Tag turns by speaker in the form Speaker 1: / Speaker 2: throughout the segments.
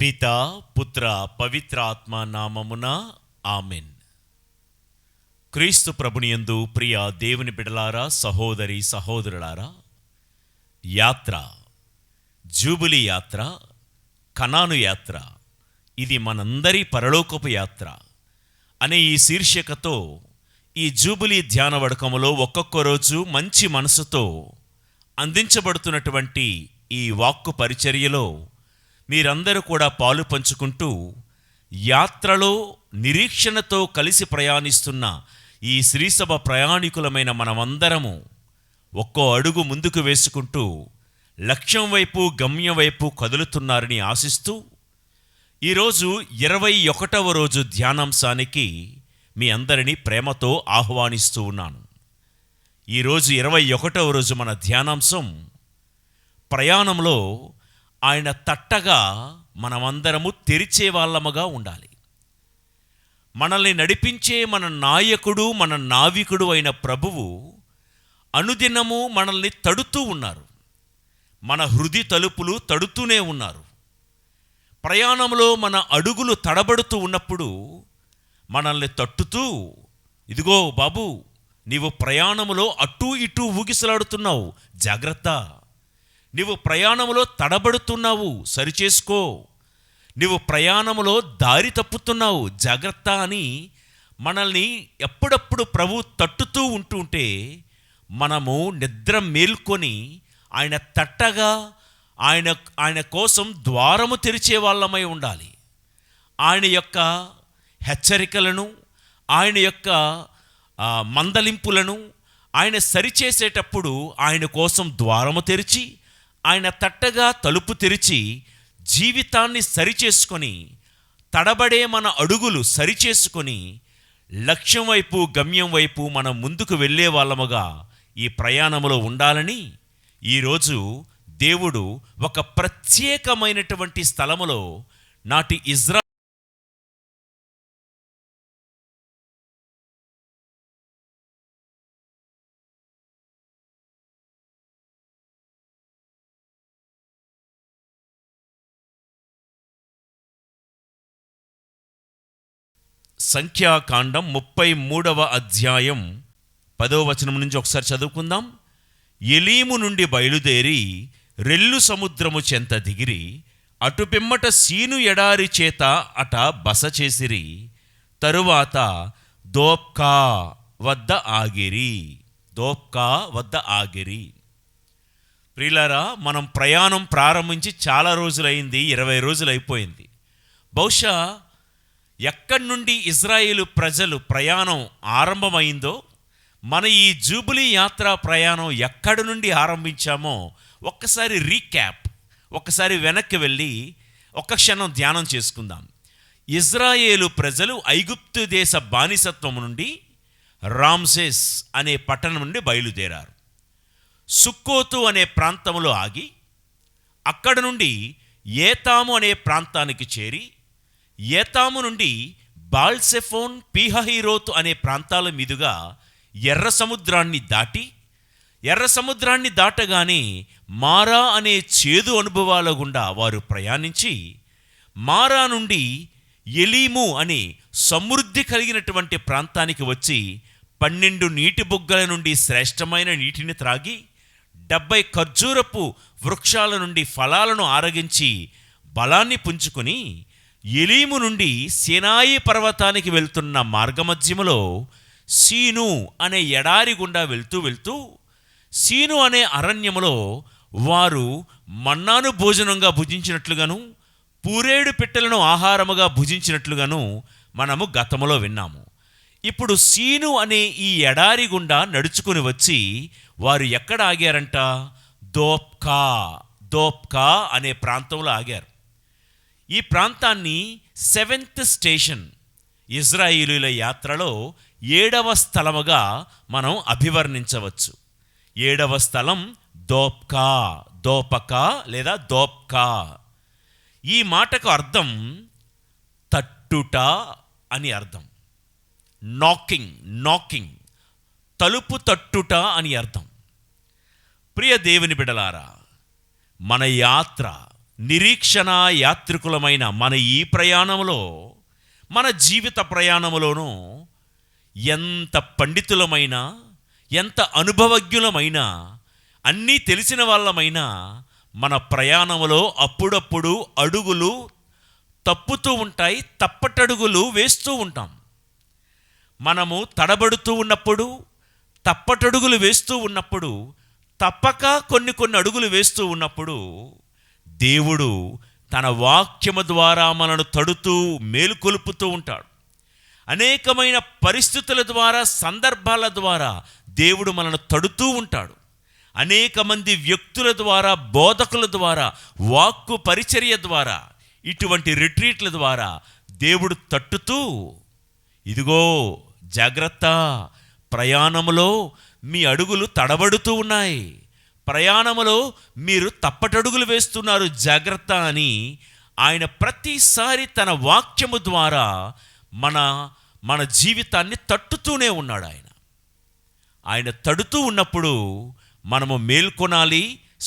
Speaker 1: పితా పుత్ర పవిత్రాత్మ నామమున ఆమెన్. క్రీస్తు ప్రభునియందు ప్రియ దేవుని బిడలారా, సహోదరి సహోదరులారా, యాత్ర, జూబిలీ యాత్ర, కనాను యాత్ర, ఇది మనందరి పరలోకపు యాత్ర అనే ఈ శీర్షికతో ఈ జూబిలీ ధ్యాన వడకములో ఒక్కొక్క రోజు మంచి మనసుతో అందించబడుతున్నటువంటి ఈ వాక్కు పరిచర్యలో మీరందరూ కూడా పాలు పంచుకుంటూ యాత్రలో నిరీక్షణతో కలిసి ప్రయాణిస్తున్న ఈ శ్రీసభ ప్రయాణికులమైన మనమందరము ఒక్కో అడుగు ముందుకు వేసుకుంటూ లక్ష్యం వైపు, గమ్యం వైపు కదులుతున్నారని ఆశిస్తూ ఈరోజు 21వ రోజు ధ్యానాంశానికి మీ అందరినీ ప్రేమతో ఆహ్వానిస్తూ ఉన్నాను. ఈరోజు 21వ రోజు మన ధ్యానాంశం, ప్రయాణంలో ఆయన తట్టగా మనమందరము తెరిచే వాళ్ళముగా ఉండాలి. మనల్ని నడిపించే మన నాయకుడు, మన నావికుడు అయిన ప్రభువు అనుదినము మనల్ని తడుతూ ఉన్నారు. మన హృది తలుపులు తడుతూనే ఉన్నారు. ప్రయాణంలో మన అడుగులు తడబడుతూ ఉన్నప్పుడు మనల్ని తట్టుతూ, ఇదిగో బాబు, నీవు ప్రయాణములో అటూ ఇటూ ఊగిసలాడుతున్నావు, జాగ్రత్త. నీవు ప్రయాణములో తడబడుతున్నావు, సరిచేసుకో. నీవు ప్రయాణములో దారి తప్పుతున్నావు, జాగ్రత్త అని మనల్ని ఎప్పుడప్పుడు ప్రభు తట్టుతూ ఉంటుంటే మనము నిద్ర మేల్కొని ఆయన తట్టగా ఆయన కోసం ద్వారము తెరిచే వాళ్ళమై ఉండాలి. ఆయన యొక్క హెచ్చరికలను, ఆయన యొక్క మందలింపులను ఆయన సరిచేసేటప్పుడు ఆయన కోసం ద్వారము తెరిచి, ఆయన తట్టగా తలుపు తెరిచి జీవితాన్ని సరిచేసుకొని, తడబడే మన అడుగులు సరిచేసుకొని లక్ష్యం వైపు, గమ్యం వైపు మనం ముందుకు వెళ్ళే వాళ్ళముగా ఈ ప్రయాణంలో ఉండాలని ఈరోజు దేవుడు ఒక ప్రత్యేకమైనటువంటి స్థలములో నాటి ఇజ్రాయెల్ సంఖ్యాకాండం 33వ అధ్యాయం 10వ వచనం నుంచి ఒకసారి చదువుకుందాం. ఎలీము నుండి బయలుదేరి రెల్లు సముద్రము చెంత దిగిరి, అటు పిమ్మట సీను ఎడారి చేత అట బస చేసిరి. తరువాత దోప్కా వద్ద ఆగిరి. ప్రియులారా, మనం ప్రయాణం ప్రారంభించి చాలా రోజులైంది, 20 రోజులు అయిపోయింది. బహుశా ఎక్కడి నుండి ఇజ్రాయేలు ప్రజలు ప్రయాణం ఆరంభమైందో, మన ఈ జూబిలీ యాత్ర ప్రయాణం ఎక్కడి నుండి ఆరంభించామో ఒక్కసారి రీక్యాప్, ఒక్కసారి వెనక్కి వెళ్ళి ఒక్క క్షణం ధ్యానం చేసుకుందాం. ఇజ్రాయేలు ప్రజలు ఐగుప్తు దేశ బానిసత్వం నుండి రామ్సెస్ అనే పట్టణం నుండి బయలుదేరారు. సుక్కోతు అనే ప్రాంతంలో ఆగి అక్కడ నుండి ఏతాము అనే ప్రాంతానికి చేరి, ఏతాము నుండి బాల్సెఫోన్, పీహహీరోతు అనే ప్రాంతాల మీదుగా ఎర్ర సముద్రాన్ని దాటగానే మారా అనే చేదు అనుభవాల గుండా వారు ప్రయాణించి, మారా నుండి ఎలీము అనే సమృద్ధి కలిగినటువంటి ప్రాంతానికి వచ్చి 12 నీటి బుగ్గల నుండి శ్రేష్టమైన నీటిని త్రాగి, 70 ఖర్జూరపు వృక్షాల నుండి ఫలాలను ఆరగించి బలాన్ని పుంజుకొని, ఎలీము నుండి సినాయి పర్వతానికి వెళ్తున్న మార్గమధ్యములో సీను అనే ఎడారి గుండా వెళ్తూ సీను అనే అరణ్యములో వారు మన్నాను భోజనంగా భుజించినట్లుగాను, పూరేడు పిట్టలను ఆహారముగా భుజించినట్లుగాను మనము గతములో విన్నాము. ఇప్పుడు సీను అనే ఈ ఎడారి గుండా నడుచుకుని వచ్చి వారు ఎక్కడ ఆగారంట? దోప్కా అనే ప్రాంతంలో ఆగారు. ఈ ప్రాంతాన్ని 7th స్టేషన్, ఇజ్రాయేలీల యాత్రలో 7వ స్థలముగా మనం అభివర్ణించవచ్చు. 7వ స్థలం దోపక లేదా దోప్కా. ఈ మాటకు అర్థం తట్టుట అని అర్థం. నాకింగ్, తలుపు తట్టుట అని అర్థం. ప్రియ దేవుని బిడలారా, మన యాత్ర నిరీక్షణ యాత్రికులమైన మన ఈ ప్రయాణంలో, మన జీవిత ప్రయాణంలోనూ ఎంత పండితులమైనా, ఎంత అనుభవజ్ఞులమైనా, అన్నీ తెలిసిన వాళ్ళమైనా మన ప్రయాణంలో అప్పుడప్పుడు అడుగులు తప్పుతూ ఉంటాయి, తప్పటడుగులు వేస్తూ ఉంటాం. మనము తడబడుతూ ఉన్నప్పుడు, తప్పటడుగులు వేస్తూ ఉన్నప్పుడు, తప్పక కొన్ని అడుగులు వేస్తూ ఉన్నప్పుడు దేవుడు తన వాక్యము ద్వారా మనను తడుతూ మేలుకొలుపుతూ ఉంటాడు. అనేకమైన పరిస్థితుల ద్వారా, సందర్భాల ద్వారా దేవుడు మనను తడుతూ ఉంటాడు. అనేక మంది వ్యక్తుల ద్వారా, బోధకుల ద్వారా, వాక్కు పరిచర్య ద్వారా, ఇటువంటి రిట్రీట్ల ద్వారా దేవుడు తట్టుతూ, ఇదిగో జాగ్రత్త, ప్రయాణములో మీ అడుగులు తడబడుతూ ఉన్నాయి, ప్రయాణములో మీరు తప్పటడుగులు వేస్తున్నారు, జాగ్రత్త అని ఆయన ప్రతిసారి తన వాక్యము ద్వారా మన జీవితాన్ని తట్టుతూనే ఉన్నాడు. ఆయన తడుతూ ఉన్నప్పుడు మనము మేల్కొనాలి,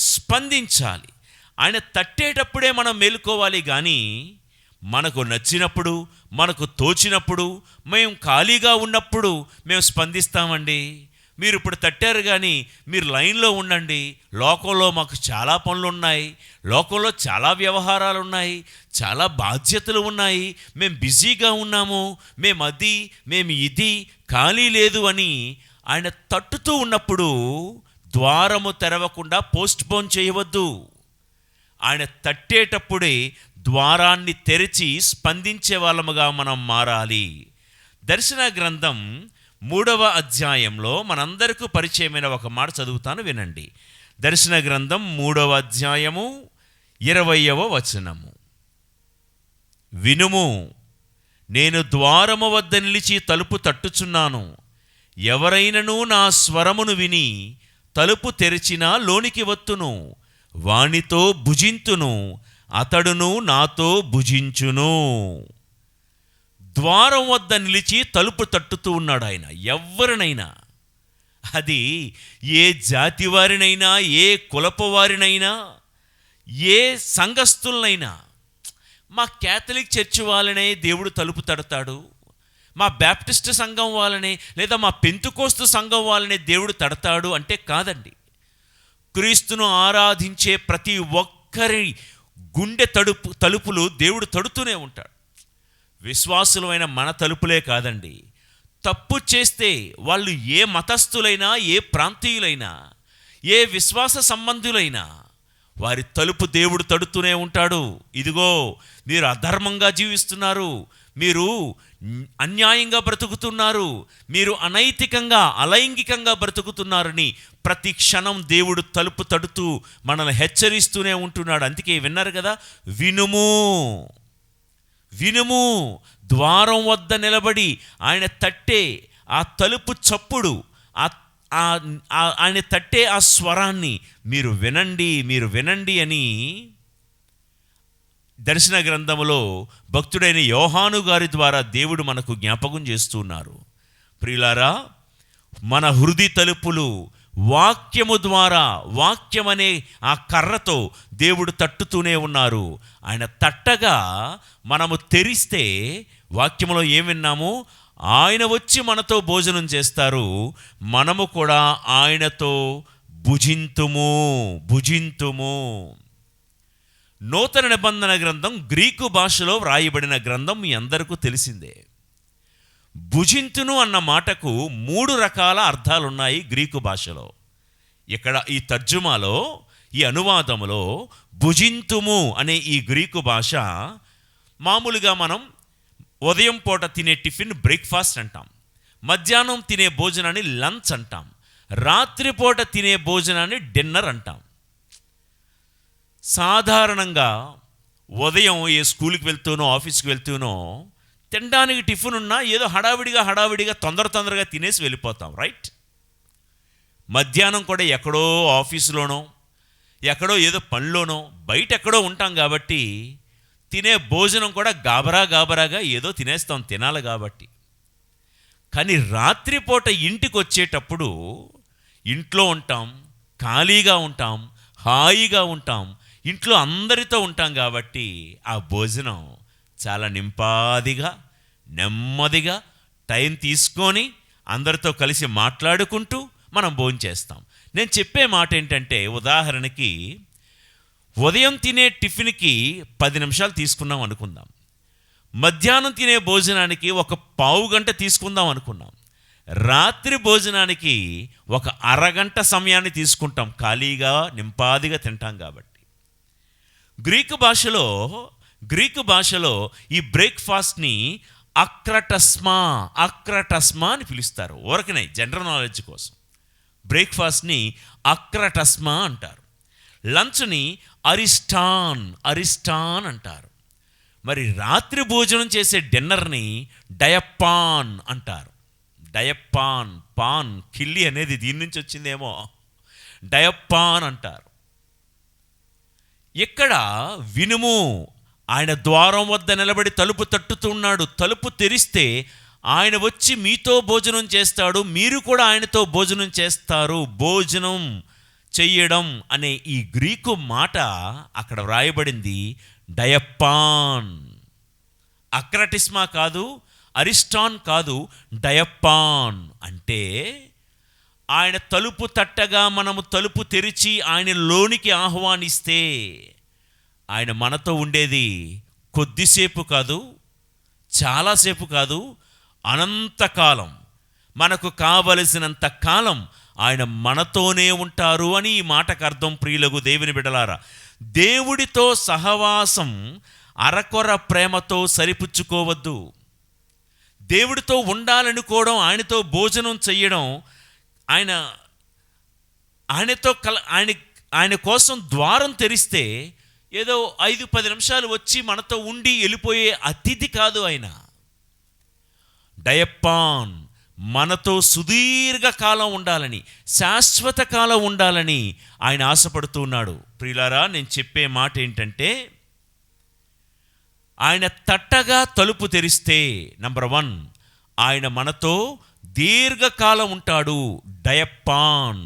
Speaker 1: స్పందించాలి. ఆయన తట్టేటప్పుడే మనం మేలుకోవాలి, కానీ మనకు నచ్చినప్పుడు, మనకు తోచినప్పుడు, మేము ఖాళీగా ఉన్నప్పుడు మేము స్పందిస్తామండి. మీరు ఇప్పుడు తట్టారు కానీ మీరు లైన్లో ఉండండి, లోకంలో మాకు చాలా పనులు ఉన్నాయి, లోకంలో చాలా వ్యవహారాలు ఉన్నాయి, చాలా బాధ్యతలు ఉన్నాయి, మేము బిజీగా ఉన్నాము, మేము ఇది ఖాళీ లేదు అని ఆయన తట్టుతూ ఉన్నప్పుడు ద్వారము తెరవకుండా పోస్ట్పోన్ చేయవద్దు. ఆయన తట్టేటప్పుడే ద్వారాన్ని తెరిచి స్పందించే వాళ్ళముగా మనం మారాలి. దర్శన గ్రంథం 3వ అధ్యాయంలో మనందరికీ పరిచయమైన ఒక మాట చదువుతాను, వినండి. దర్శన గ్రంథం 3వ అధ్యాయము 20వ వచనము. వినుము, నేను ద్వారము వద్ద నిలిచి తలుపు తట్టుచున్నాను. ఎవరైనను నా స్వరమును విని తలుపు తెరిచినా లోనికి వత్తును, వానితో భుజింతును, అతడును నాతో భుజించును. ద్వారం వద్ద నిలిచి తలుపు తట్టుతూ ఉన్నాడు ఆయన. ఎవరినైనా, అది ఏ జాతి వారినైనా, ఏ కులపు వారినైనా, ఏ సంఘస్థులనైనా. మా క్యాథలిక్ చర్చి వాళ్ళనే దేవుడు తలుపు తడతాడు, మా బ్యాప్టిస్ట్ సంఘం వాళ్ళనే లేదా మా పెంతుకోస్తు సంఘం వాళ్ళనే దేవుడు తడతాడు అంటే కాదండి. క్రీస్తును ఆరాధించే ప్రతి ఒక్కరి గుండె తలుపులు దేవుడు తడుతూనే ఉంటాడు. విశ్వాసులమైన మన తలుపులే కాదండి, తప్పు చేస్తే వాళ్ళు ఏ మతస్థులైనా, ఏ ప్రాంతీయులైనా, ఏ విశ్వాస సంబంధులైనా వారి తలుపు దేవుడు తడుతూనే ఉంటాడు. ఇదిగో మీరు అధర్మంగా జీవిస్తున్నారు, మీరు అన్యాయంగా బ్రతుకుతున్నారు, మీరు అనైతికంగా, అలైంగికంగా బ్రతుకుతున్నారని ప్రతి క్షణం దేవుడు తలుపు తడుతూ మనల్ని హెచ్చరిస్తూనే ఉంటున్నాడు. అందుకే విన్నారు కదా, వినుము, వినుము. ద్వారం వద్ద నిలబడి ఆయన తట్టే ఆ తలుపు చప్పుడు, ఆయన తట్టే ఆ స్వరాన్ని మీరు వినండి అని దర్శన గ్రంథములో భక్తుడైన యోహాను గారి ద్వారా దేవుడు మనకు జ్ఞాపకం చేస్తున్నారు. ప్రియులారా, మన హృదయ తలుపులు వాక్యము ద్వారా, వాక్యమనే ఆ కర్రతో దేవుడు తట్టుతూనే ఉన్నారు. ఆయన తట్టగా మనము తెరిస్తే వాక్యములో ఏం విన్నాము? ఆయన వచ్చి మనతో భోజనం చేస్తారు, మనము కూడా ఆయనతో భుజింతుము. నూతన నిబంధన గ్రంథం గ్రీకు భాషలో వ్రాయబడిన గ్రంథం మీ అందరికీ తెలిసిందే. భుజింతును అన్న మాటకు 3 రకాల అర్థాలున్నాయి గ్రీకు భాషలో. ఇక్కడ ఈ తర్జుమాలో, ఈ అనువాదములో భుజింతుము అనే ఈ గ్రీకు భాష మామూలుగా మనం ఉదయం పూట తినే టిఫిన్ బ్రేక్ఫాస్ట్ అంటాం, మధ్యాహ్నం తినే భోజనాన్ని లంచ్ అంటాం, రాత్రిపూట తినే భోజనాన్ని డిన్నర్ అంటాం. సాధారణంగా ఉదయం ఏ స్కూల్కి వెళ్తూనో, ఆఫీస్కి వెళ్తూనో తినడానికి టిఫిన్ ఉన్నా ఏదో హడావిడిగా తొందరగా తినేసి వెళ్ళిపోతాం, రైట్? మధ్యాహ్నం కూడా ఎక్కడో ఆఫీసులోనో, ఎక్కడో ఏదో పనిలోనో, బయట ఎక్కడో ఉంటాం కాబట్టి తినే భోజనం కూడా గాబరాగా ఏదో తినేస్తాం, తినాలి కాబట్టి. కానీ రాత్రిపూట ఇంటికి వచ్చేటప్పుడు ఇంట్లో ఉంటాం, ఖాళీగా ఉంటాం, హాయిగా ఉంటాం. ఇంట్లో అందరితో ఉంటాం కాబట్టి ఆ భోజనం చాలా నింపాదిగా, నెమ్మదిగా టైం తీసుకొని అందరితో కలిసి మాట్లాడుకుంటూ మనం భోంచేస్తాం. నేను చెప్పే మాట ఏంటంటే, ఉదాహరణకి ఉదయం తినే టిఫిన్కి 10 నిమిషాలు తీసుకున్నాం అనుకుందాం. మధ్యాహ్నం తినే భోజనానికి ఒక పావు గంట తీసుకుందాం అనుకున్నాం. రాత్రి భోజనానికి ఒక అరగంట సమయాన్ని తీసుకుంటాం, ఖాళీగా నింపాదిగా తింటాం కాబట్టి. గ్రీకు భాషలో ఈ బ్రేక్ఫాస్ట్ని అక్రటస్మా అని పిలుస్తారు. ఊరకనే జనరల్ నాలెడ్జ్ కోసం బ్రేక్ఫాస్ట్ని అక్రటస్మా అంటారు. లంచ్ని అరిస్టాన్ అంటారు. మరి రాత్రి భోజనం చేసే డిన్నర్ని డయపాన్ అంటారు. పాన్ కిల్లి అనేది దీని నుంచి వచ్చిందేమో, డయపాన్ అంటారు. ఇక్కడ వినుము, ఆయన ద్వారం వద్ద నిలబడి తలుపు తట్టుతున్నాడు. తలుపు తెరిస్తే ఆయన వచ్చి మీతో భోజనం చేస్తాడు, మీరు కూడా ఆయనతో భోజనం చేస్తారు. భోజనం చెయ్యడం అనే ఈ గ్రీకు మాట అక్కడ వ్రాయబడింది డయపాన్. అక్రటిస్మా కాదు, అరిస్టాన్ కాదు, డయపాన్. అంటే ఆయన తలుపు తట్టగా మనము తలుపు తెరిచి ఆయన లోనికి ఆహ్వానిస్తే ఆయన మనతో ఉండేది కొద్దిసేపు కాదు, చాలాసేపు కాదు, అనంతకాలం. మనకు కావలసినంత కాలం ఆయన మనతోనే ఉంటారు అని ఈ మాటకు అర్థం. ప్రియులకు దేవుని బిడ్డలారా, దేవుడితో సహవాసం అరకొర ప్రేమతో సరిపుచ్చుకోవద్దు. దేవుడితో ఉండాలనుకోవడం, ఆయనతో భోజనం చెయ్యడం, ఆయన కోసం ద్వారం తెరిస్తే ఏదో 5-10 నిమిషాలు వచ్చి మనతో ఉండి వెళ్ళిపోయే అతిథి కాదు ఆయన. డయపాన్ మనతో సుదీర్ఘకాలం ఉండాలని, శాశ్వత కాలం ఉండాలని ఆయన ఆశపడుతూ ఉన్నాడు. ప్రియులారా, నేను చెప్పే మాట ఏంటంటే, ఆయన తట్టగా తలుపు తెరిస్తే నంబర్ 1 ఆయన మనతో దీర్ఘకాలం ఉంటాడు. డయపాన్.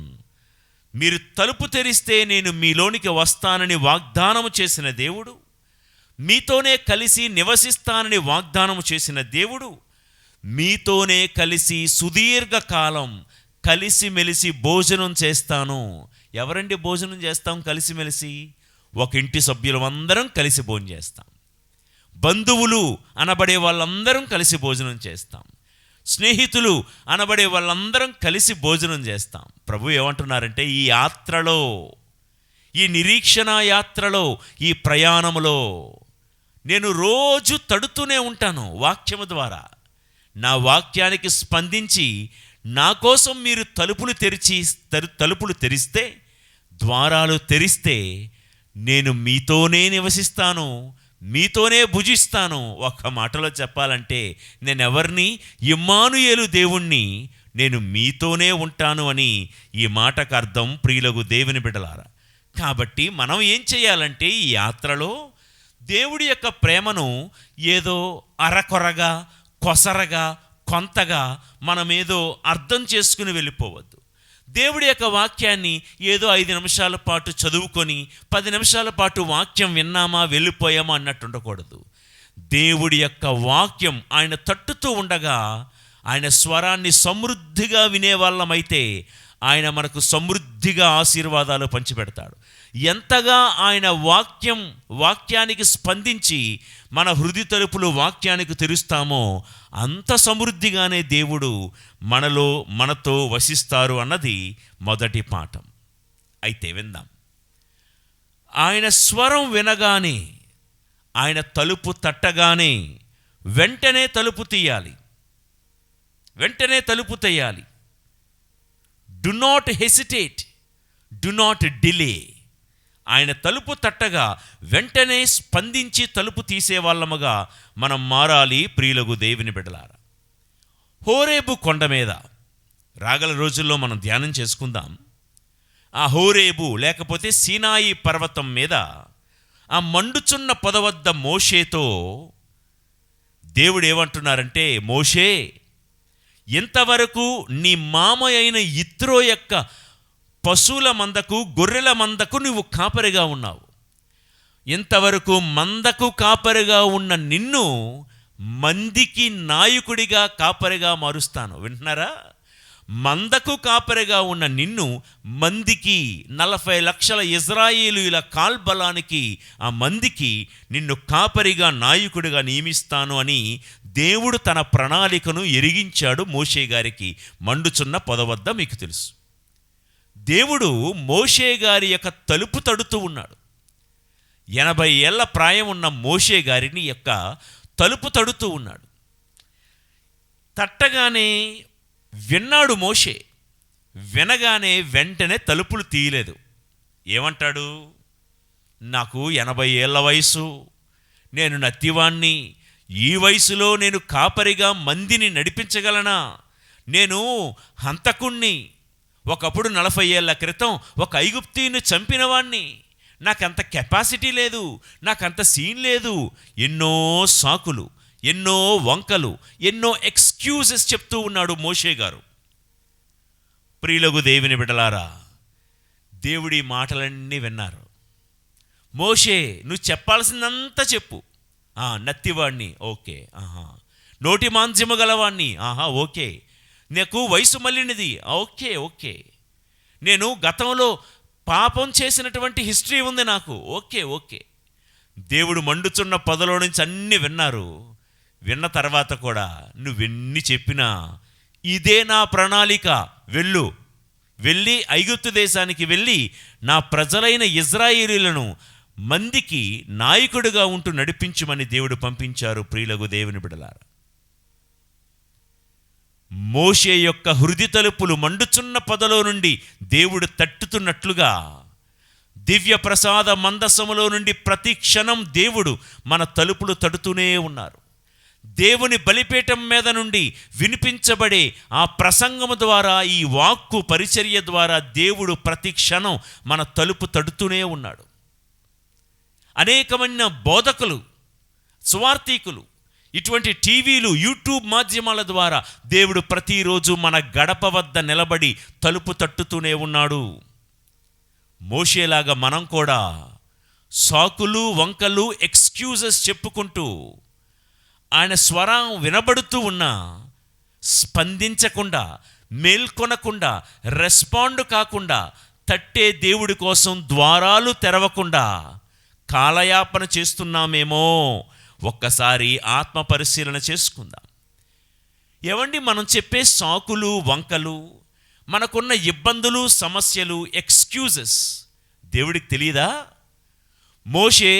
Speaker 1: మీరు తలుపు తెరిస్తే నేను మీలోనికి వస్తానని వాగ్దానము చేసిన దేవుడు, మీతోనే కలిసి నివసిస్తానని వాగ్దానము చేసిన దేవుడు, మీతోనే కలిసి సుదీర్ఘకాలం కలిసిమెలిసి భోజనం చేస్తాను. ఎవరండి భోజనం చేస్తాం కలిసిమెలిసి? ఒక ఇంటి సభ్యులం అందరం కలిసి భోజనం చేస్తాం. బంధువులు అనబడే వాళ్ళందరం కలిసి భోజనం చేస్తాం. స్నేహితులు అనబడే వాళ్ళందరం కలిసి భోజనం చేస్తాం. ప్రభు ఏమంటున్నారంటే, ఈ యాత్రలో, ఈ నిరీక్షణ యాత్రలో, ఈ ప్రయాణంలో నేను రోజు తడుతూనే ఉంటాను వాక్యము ద్వారా. నా వాక్యానికి స్పందించి నా కోసం మీరు తలుపులు తెరిస్తే, ద్వారాలు తెరిస్తే నేను మీతోనే నివసిస్తాను, మీతోనే భుజిస్తాను. ఒక్క మాటలో చెప్పాలంటే, నేనెవరిని? ఇమ్మానుయేలు దేవుణ్ణి, నేను మీతోనే ఉంటాను అని ఈ మాటకు అర్థం. ప్రియులకు దేవుని బిడ్డలారా, కాబట్టి మనం ఏం చేయాలంటే, ఈ యాత్రలో దేవుడి యొక్క ప్రేమను ఏదో అరకొరగా, కొసరగా, కొంతగా మనమేదో అర్థం చేసుకుని వెళ్ళిపోవద్దు. దేవుడి యొక్క వాక్యాన్ని ఏదో 5 నిమిషాల పాటు చదువుకొని 10 నిమిషాల పాటు వాక్యం విన్నామా వెళ్ళిపోయామా అన్నట్టు ఉండకూడదు. దేవుడి యొక్క వాక్యం ఆయన తట్టుతూ ఉండగా ఆయన స్వరాన్ని సమృద్ధిగా వినేవాళ్ళమైతే ఆయన మనకు సమృద్ధిగా ఆశీర్వాదాలు పంచిపెడతాడు. ఎంతగా ఆయన వాక్యానికి స్పందించి మన హృదయ తలుపులు వాక్యానికి తెరుస్తామో అంత సమృద్ధిగానే దేవుడు మనతో వసిస్తారు అన్నది మొదటి పాఠం. అయితే విందాం. ఆయన స్వరం వినగానే, ఆయన తలుపు తట్టగానే వెంటనే తలుపు తీయాలి. Do not hesitate, do not delay. ఆయన తలుపు తట్టగా వెంటనే స్పందించి తలుపు తీసేవాళ్ళముగా మనం మారాలి. ప్రియులకు దేవుని బిడ్డలారా, హోరేబు కొండ మీద రాగల రోజుల్లో మనం ధ్యానం చేసుకుందాం. ఆ హోరేబు లేకపోతే సీనాయి పర్వతం మీద ఆ మండుచున్న పొద వద్ద మోషేతో దేవుడు ఏమంటున్నారంటే, మోషే, ఇంతవరకు నీ మామ అయిన యిత్రో యొక్క పశువుల మందకు, గొర్రెల మందకు నువ్వు కాపరిగా ఉన్నావు. ఇంతవరకు మందకు కాపరిగా ఉన్న నిన్ను మందికి నాయకుడిగా కాపరిగా మారుస్తాను. వింటున్నారా? మందకు కాపరిగా ఉన్న నిన్ను మందికి 40 లక్షల ఇజ్రాయేలీయుల కాల్బలానికి, ఆ మందికి నిన్ను కాపరిగా నాయకుడిగా నియమిస్తాను అని దేవుడు తన ప్రణాళికను ఎరిగించాడు మోషే గారికి మండుచున్న పొద వద్ద. మీకు తెలుసు, దేవుడు మోషే గారి యొక్క తలుపు తడుతూ ఉన్నాడు. 80 ఏళ్ల ప్రాయం ఉన్న మోషే గారిని యొక్క తలుపు తడుతూ ఉన్నాడు. తట్టగానే విన్నాడు మోషే. వినగానే వెంటనే తలుపులు తీయలేదు. ఏమంటాడు? నాకు 80 ఏళ్ల వయసు, నేను నత్తివాణ్ణి, ఈ వయసులో నేను కాపరిగా మందిని నడిపించగలనా? నేను హంతకుణ్ణి, ఒకప్పుడు 40 ఏళ్ల క్రితం ఒక ఐగుప్తీయుని చంపినవాణ్ణి, నాకంత కెపాసిటీ లేదు, నాకంత సీన్ లేదు. ఎన్నో సాకులు, ఎన్నో వంకలు, ఎన్నో ఎక్స్క్యూజెస్ చెప్తూ ఉన్నాడు మోషే గారు. ప్రియులకు దేవుని బిడ్డలారా, దేవుడి మాటలన్నీ విన్నారు. మోషే, నువ్వు చెప్పాల్సిందంతా చెప్పు. నత్తివాణ్ణి, ఓకే. నోటి మాంద్యము గలవాణ్ణి, ఓకే. నాకు వయసు మళ్ళినది, ఓకే. నేను గతంలో పాపం చేసినటువంటి హిస్టరీ ఉంది నాకు, ఓకే. దేవుడు మండుచున్న పొదలో నుంచి అన్నీ విన్నారు. విన్న తర్వాత కూడా నువ్వెన్ని చెప్పినా ఇదే నా ప్రణాళిక, వెళ్ళి ఐగుప్తు దేశానికి వెళ్ళి నా ప్రజలైన ఇజ్రాయేలీయులను మందికి నాయకుడిగా ఉంటూ నడిపించమని దేవుడు పంపించారు. ప్రియులకు దేవుని బిడ్డలారా, మోషే యొక్క హృది తలుపులు మండుచున్న పొదలో నుండి దేవుడు తట్టుతున్నట్లుగా దివ్య ప్రసాద మందసములో నుండి ప్రతి క్షణం దేవుడు మన తలుపులు తడుతూనే ఉన్నారు. దేవుని బలిపీఠం మీద నుండి వినిపించబడే ఆ ప్రసంగము ద్వారా, ఈ వాక్కు పరిచర్య ద్వారా దేవుడు ప్రతి క్షణం మన తలుపు తడుతూనే ఉన్నాడు. అనేకమైన బోధకులు, సువార్థికులు, ఇటువంటి టీవీలు, యూట్యూబ్ మాధ్యమాల ద్వారా దేవుడు ప్రతిరోజు మన గడప వద్ద నిలబడి తలుపు తట్టుతూనే ఉన్నాడు. మోషేలాగా మనం కూడా సాకులు, వంకలు, ఎక్స్క్యూజెస్ చెప్పుకుంటూ ఆయన స్వరం వినబడుతూ ఉన్నా స్పందించకుండా, మేల్కొనకుండా, రెస్పాండ్ కాకుండా, తట్టే దేవుడి కోసం ద్వారాలు తెరవకుండా కాలయాపన చేస్తున్నామేమో. ఒక్కసారి ఆత్మ పరిశీలన చేసుకుందాం. ఏవండి, మనం చెప్పే సాకులు, వంకలు, మనకున్న ఇబ్బందులు, సమస్యలు, ఎక్స్క్యూజెస్ దేవుడికి తెలియదా? మోషే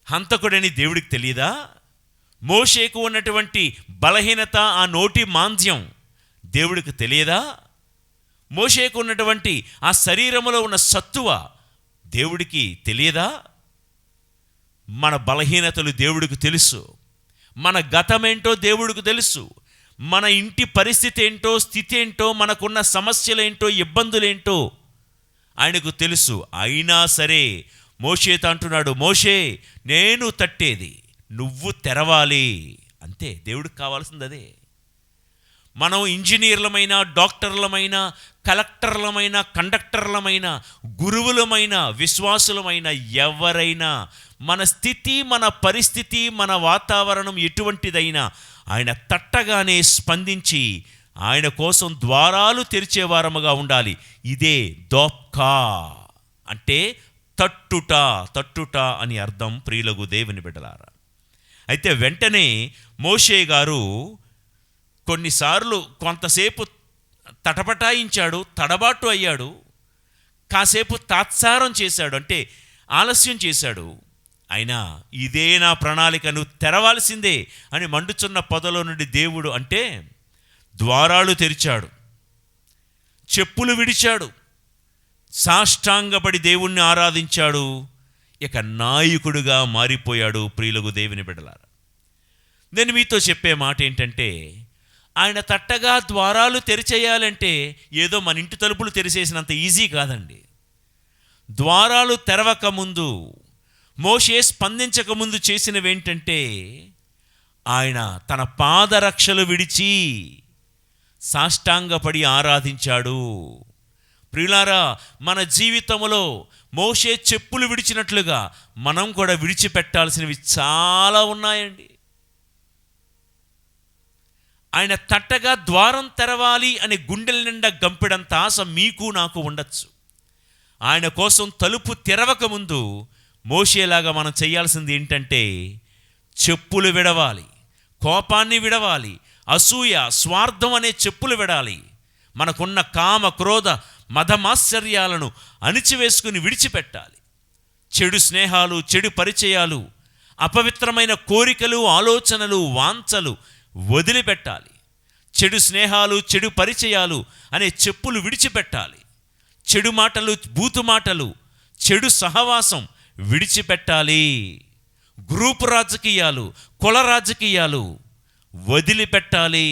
Speaker 1: హంతకుడని దేవుడికి తెలియదా? మోషేకు ఉన్నటువంటి బలహీనత, ఆ నోటి మాంద్యం దేవుడికి తెలియదా? మోషేకు ఉన్నటువంటి ఆ శరీరములో ఉన్న సత్తువ దేవుడికి తెలియదా? మన బలహీనతలు దేవుడికి తెలుసు. మన గతమేంటో దేవుడికి తెలుసు. మన ఇంటి పరిస్థితి ఏంటో, స్థితి ఏంటో, మనకున్న సమస్యలేంటో, ఇబ్బందులేంటో ఆయనకు తెలుసు. అయినా సరే మోషేతో అంటున్నాడు, మోషే, నేను తట్టేది, నువ్వు తెరవాలి. అంతే, దేవుడికి కావాల్సింది అదే. మనం ఇంజనీర్లమైన, డాక్టర్లమైన, కలెక్టర్లమైన, కండక్టర్లమైన, గురువులమైన, విశ్వాసులమైన ఎవరైనా మన స్థితి, మన పరిస్థితి, మన వాతావరణం ఎటువంటిదైనా ఆయన తట్టగానే స్పందించి ఆయన కోసం ద్వారాలు తెరిచేవారముగా ఉండాలి. ఇదే దోప్కా అంటే తట్టుట అని అర్థం. ప్రియులకు దేవుని బిడ్డలారా, అయితే వెంటనే మోషే గారు కొన్నిసార్లు కొంతసేపు తటపటాయించాడు, తడబాటు అయ్యాడు, కాసేపు తాత్సారం చేశాడు, అంటే ఆలస్యం చేశాడు. అయినా ఇదే నా ప్రణాళిక, నువ్వు తెరవాల్సిందే అని మండుచున్న పొదలో నుండి దేవుడు అంటే ద్వారాలు తెరిచాడు, చెప్పులు విడిచాడు, సాష్టాంగపడి దేవుణ్ణి ఆరాధించాడు. ఇక నాయకుడిగా మారిపోయాడు. ప్రియులకు దేవుని బిడ్డలారా, నేను మీతో చెప్పే మాట ఏంటంటే, ఆయన తట్టగా ద్వారాలు తెరిచేయాలంటే ఏదో మన ఇంటి తలుపులు తెరిచేసినంత ఈజీ కాదండి. ద్వారాలు తెరవక ముందు, మోషే స్పందించకముందు చేసినవేంటంటే, ఆయన తన పాదరక్షలు విడిచి సాష్టాంగపడి ఆరాధించాడు. ప్రియులారా, మన జీవితంలో మోషే చెప్పులు విడిచినట్లుగా మనం కూడా విడిచిపెట్టాల్సినవి చాలా ఉన్నాయండి. ఆయన తట్టగా ద్వారం తెరవాలి అని గుండెల నిండా గంపెడంత ఆశ మీకు నాకు ఉండొచ్చు. ఆయన కోసం తలుపు తెరవక ముందు మోషేలాగా మనం చేయాల్సింది ఏంటంటే చెప్పులు విడవాలి, కోపాన్ని విడవాలి, అసూయ, స్వార్థం అనే చెప్పులు విడాలి. మనకున్న కామ, క్రోధ, మదమాశ్చర్యాలను అణిచివేసుకుని విడిచిపెట్టాలి. చెడు స్నేహాలు, చెడు పరిచయాలు, అపవిత్రమైన కోరికలు, ఆలోచనలు, వాంఛలు వదిలిపెట్టాలి. చెడు స్నేహాలు, చెడు పరిచయాలు అనే చెప్పులు విడిచిపెట్టాలి. చెడు మాటలు, బూతు మాటలు, చెడు సహవాసం విడిచిపెట్టాలి. గ్రూపు రాజకీయాలు, కుల రాజకీయాలు వదిలిపెట్టాలి.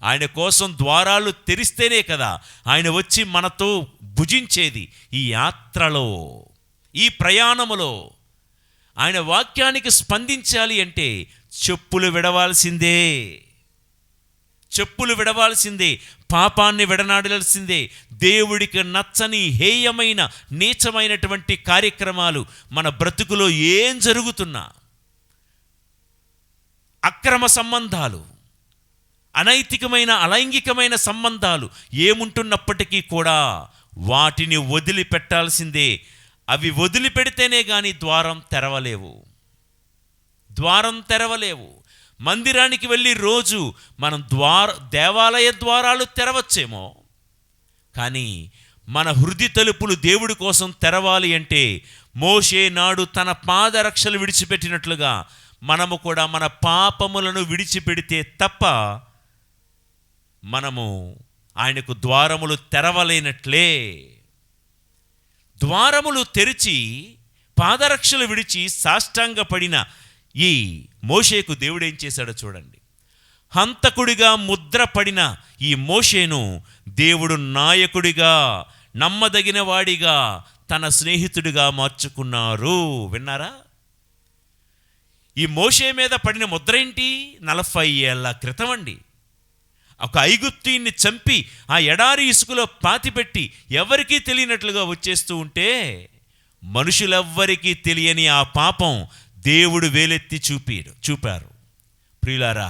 Speaker 1: ఆయన కోసం ద్వారాలు తెరిస్తేనే కదా ఆయన వచ్చి మనతో భుజించేది. ఈ యాత్రలో, ఈ ప్రయాణములో ఆయన వాక్యానికి స్పందించాలి అంటే చెప్పులు విడవాల్సిందే. చెప్పులు విడవాల్సిందే, పాపాన్ని విడనాడాల్సిందే. దేవుడికి నచ్చని, హేయమైన, నీచమైనటువంటి కార్యక్రమాలు మన బ్రతుకులో ఏం జరుగుతున్నా, అక్రమ సంబంధాలు, అనైతికమైన, అలైంగికమైన సంబంధాలు ఏముంటున్నప్పటికీ కూడా వాటిని వదిలిపెట్టాల్సిందే. అవి వదిలిపెడితేనే కానీ ద్వారం తెరవలేవు. ద్వారం తెరవలేవు. మందిరానికి వెళ్ళి రోజు మనం దేవాలయ ద్వారాలు తెరవచ్చేమో, కానీ మన హృదయ తలుపులు దేవుడి కోసం తెరవాలి అంటే మోషే నాడు తన పాదరక్షలు విడిచిపెట్టినట్లుగా మనము కూడా మన పాపములను విడిచిపెడితే తప్ప మనము ఆయనకు ద్వారములు తెరవలేనట్లే. ద్వారములు తెరిచి పాదరక్షలు విడిచి సాష్టాంగపడిన ఈ మోషేకు దేవుడు ఏం చేశాడో చూడండి. హంతకుడిగా ముద్రపడిన ఈ మోషేను దేవుడు నాయకుడిగా, నమ్మదగిన వాడిగా, తన స్నేహితుడిగా మార్చుకున్నారు. విన్నారా? ఈ మోషే మీద పడిన ముద్ర ఏంటి? 40 ఏళ్ల క్రితం అండి. ఒక ఐగుప్తీయుణ్ణి చంపి ఆ ఎడారి ఇసుకలో పాతిపెట్టి ఎవరికీ తెలియనట్లుగా వచ్చేస్తూ ఉంటే మనుషులెవ్వరికీ తెలియని ఆ పాపం దేవుడు వేలెత్తి చూపారు. ప్రియులారా,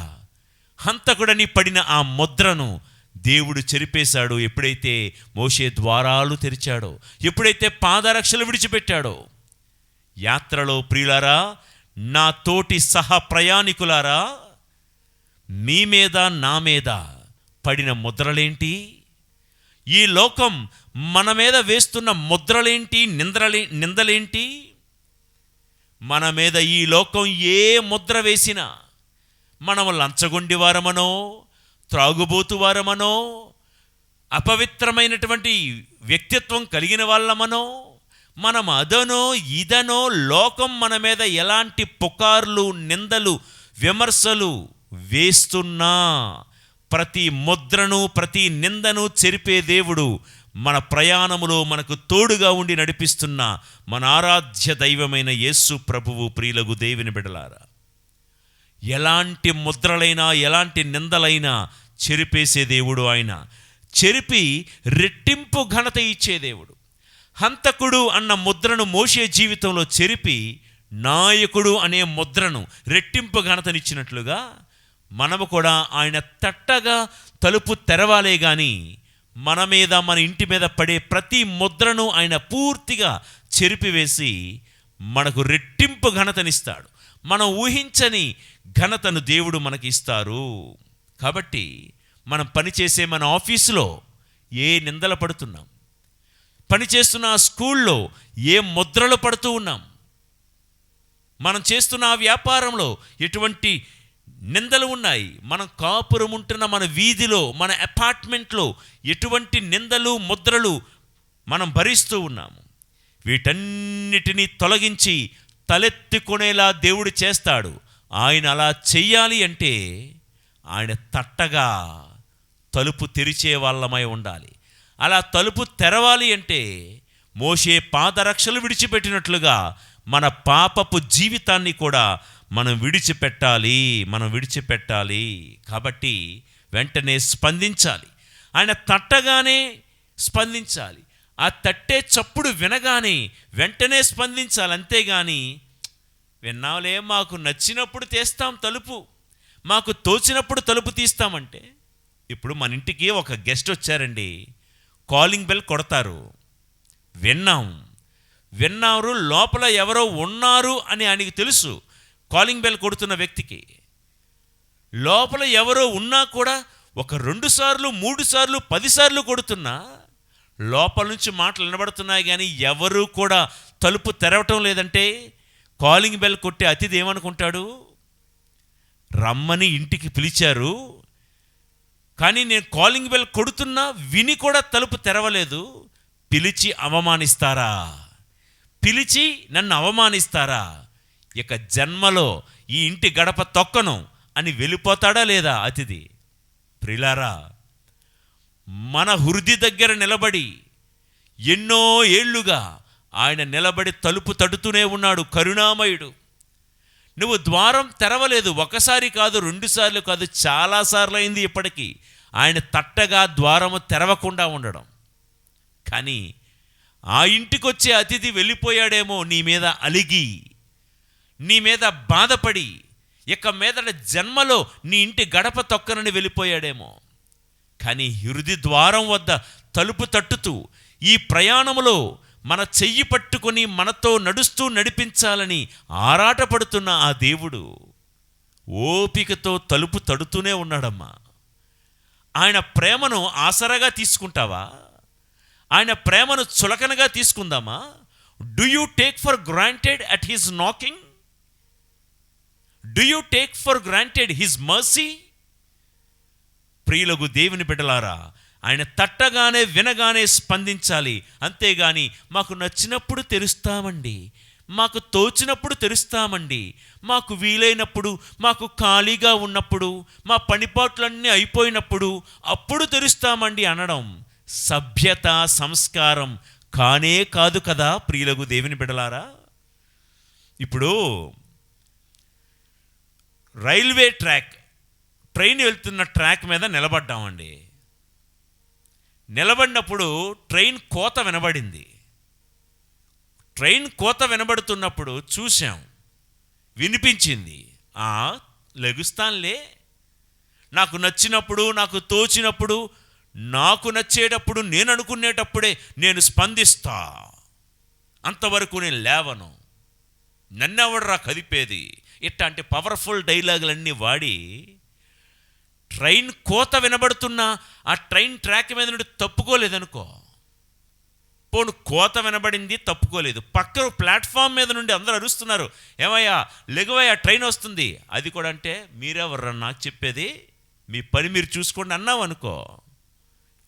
Speaker 1: హంతకుడని పడిన ఆ ముద్రను దేవుడు చెరిపేశాడు. ఎప్పుడైతే మోషే ద్వారాలు తెరిచాడో, ఎప్పుడైతే పాదరక్షలు విడిచిపెట్టాడో. యాత్రలో ప్రియులారా, నా తోటి సహ ప్రయాణికులారా, మీ మీద, నా మీద పడిన ముద్రలేంటి? ఈ లోకం మన మీద వేస్తున్న ముద్రలేంటి? నిందలేంటి? మన మీద ఈ లోకం ఏ ముద్ర వేసినా, మనము లంచగొండి వారమనో, త్రాగుబోతు వారమనో, అపవిత్రమైనటువంటి వ్యక్తిత్వం కలిగిన వాళ్ళమనో, మనం అదనో ఇదనో, లోకం మన మీద ఎలాంటి పుకార్లు, నిందలు, విమర్శలు వేస్తున్నా ప్రతి ముద్రను, ప్రతి నిందను చెరిపే దేవుడు మన ప్రయాణములో మనకు తోడుగా ఉండి నడిపిస్తున్న మన ఆరాధ్య దైవమైన యేసు ప్రభువు. ప్రియులగు దేవుని బిడ్డలారా, ఎలాంటి ముద్రలైనా, ఎలాంటి నిందలైనా చెరిపేసే దేవుడు ఆయన. చెరిపి రెట్టింపు ఘనత ఇచ్చే దేవుడు. హంతకుడు అన్న ముద్రను మోషే జీవితంలో చెరిపి నాయకుడు అనే ముద్రను, రెట్టింపు ఘనతనిచ్చినట్లుగా మనము కూడా ఆయన తట్టగా తలుపు తెరవాలే కానీ మన మీద, మన ఇంటి మీద పడే ప్రతి ముద్రను ఆయన పూర్తిగా చెరిపివేసి మనకు రెట్టింపు ఘనతనిస్తాడు. మనం ఊహించని ఘనతను దేవుడు మనకి ఇస్తారు. కాబట్టి మనం పనిచేసే మన ఆఫీసులో ఏ నిందలు పడుతున్నాం, పనిచేస్తున్న ఆ స్కూల్లో ఏ ముద్రలు పడుతూ ఉన్నాం, మనం చేస్తున్న ఆ వ్యాపారంలో ఎటువంటి నిందలు ఉన్నాయి, మనం కాపురం ఉంటున్న మన వీధిలో, మన అపార్ట్మెంట్లో ఎటువంటి నిందలు, ముద్రలు మనం భరిస్తూ ఉన్నాము. వీటన్నిటినీ తొలగించి తలెత్తుకునేలా దేవుడు చేస్తాడు. ఆయన అలా చెయ్యాలి అంటే ఆయన తట్టగా తలుపు తెరిచే వాళ్ళమై ఉండాలి. అలా తలుపు తెరవాలి అంటే మోషే పాదరక్షలు విడిచిపెట్టినట్లుగా మన పాపపు జీవితాన్ని కూడా మనం విడిచిపెట్టాలి. కాబట్టి వెంటనే స్పందించాలి. ఆయన తట్టగానే స్పందించాలి. ఆ తట్టే చప్పుడు వినగానే వెంటనే స్పందించాలి. అంతేగాని విన్నావులే, మాకు నచ్చినప్పుడు తీస్తాం తలుపు, మాకు తోచినప్పుడు తలుపు తీస్తామంటే. ఇప్పుడు మన ఇంటికి ఒక గెస్ట్ వచ్చారండి, కాలింగ్ బెల్ కొడతారు, విన్నారు లోపల ఎవరో ఉన్నారు అని ఆయనకి తెలుసు. కాలింగ్ బెల్ కొడుతున్న వ్యక్తికి లోపల ఎవరో ఉన్నా కూడా ఒక 2 సార్లు 3 సార్లు 10 సార్లు కొడుతున్నా లోపల నుంచి మాటలు వినబడుతున్నాయి, కానీ ఎవరు కూడా తలుపు తెరవటం లేదంటే కాలింగ్ బెల్ కొట్టే అతిథి ఏమనుకుంటాడు? రమ్మని ఇంటికి పిలిచారు, కానీ నేను కాలింగ్ బెల్ కొడుతున్నా విని కూడా తలుపు తెరవలేదు, పిలిచి నన్ను అవమానిస్తారా, ఇక జన్మలో ఈ ఇంటి గడప తొక్కను అని వెళ్ళిపోతాడా లేదా అతిథి? ప్రిలారా, మన హృదయ దగ్గర నిలబడి ఎన్నో ఏళ్లుగా ఆయన నిలబడి తలుపు తడుతూనే ఉన్నాడు, కరుణామయుడు. నువ్వు ద్వారం తెరవలేదు, ఒకసారి కాదు 2 సార్లు కాదు, చాలాసార్లు అయింది ఇప్పటికీ ఆయన తట్టగా ద్వారము తెరవకుండా ఉండడం. కానీ ఆ ఇంటికి వచ్చే అతిథి వెళ్ళిపోయాడేమో నీ మీద అలిగి, నీ మీద బాధపడి, ఇక మీదట జన్మలో నీ ఇంటి గడప తొక్కనని వెళ్ళిపోయాడేమో. కానీ హృదయ ద్వారం వద్ద తలుపు తట్టుతూ ఈ ప్రయాణంలో మన చెయ్యి పట్టుకొని మనతో నడుస్తూ నడిపించాలని ఆరాటపడుతున్న ఆ దేవుడు ఓపికతో తలుపు తడుతూనే ఉన్నాడమ్మా. ఆయన ప్రేమను ఆసరాగా తీసుకుంటావా? ఆయన ప్రేమను చులకనగా తీసుకుందామా? Do you take for granted at his knocking? Do you take for granted his mercy? ప్రియులకు దేవుని బిడ్డలారా, ఆయన తట్టగానే వినగానే స్పందించాలి. అంతేగాని మాకు నచ్చినప్పుడు తెరుస్తామండి, మాకు తోచినప్పుడు తెరుస్తామండి, మాకు వీలైనప్పుడు, మాకు ఖాళీగా ఉన్నప్పుడు, మా పనిపాట్లన్నీ అయిపోయినప్పుడు అప్పుడు తెరుస్తామండి అనడం సభ్యత, సంస్కారం కానే కాదు కదా ప్రియులకు దేవుని బిడ్డలారా. ఇప్పుడు రైల్వే ట్రైన్ వెళ్తున్న ట్రాక్ మీద నిలబడ్డామండి. నిలబడినప్పుడు ట్రైన్ కోత వినబడింది. ట్రైన్ కోత వినబడుతున్నప్పుడు చూసాం, వినిపించింది, లెగుస్తానులే, నాకు నచ్చినప్పుడు, నాకు తోచినప్పుడు, నాకు నచ్చేటప్పుడు, నేను అనుకునేటప్పుడే నేను స్పందిస్తా, అంతవరకు నేను లేవను, నన్నెవడరా కదిపేది, ఇట్లాంటి పవర్ఫుల్ డైలాగులన్నీ వాడి ట్రైన్ కోత వినబడుతున్నా ఆ ట్రైన్ ట్రాక్ మీద నుండి తప్పుకోలేదనుకో. పోను కోత వినబడింది, తప్పుకోలేదు, పక్కన ప్లాట్ఫామ్ మీద నుండి అందరూ అరుస్తున్నారు, ఏమయ్యా లెగవయ్యా ట్రైన్ వస్తుంది, అది కూడా అంటే మీరెవర్రా నాకు చెప్పేది, మీ పని మీరు చూసుకోండి అన్నావు అనుకో,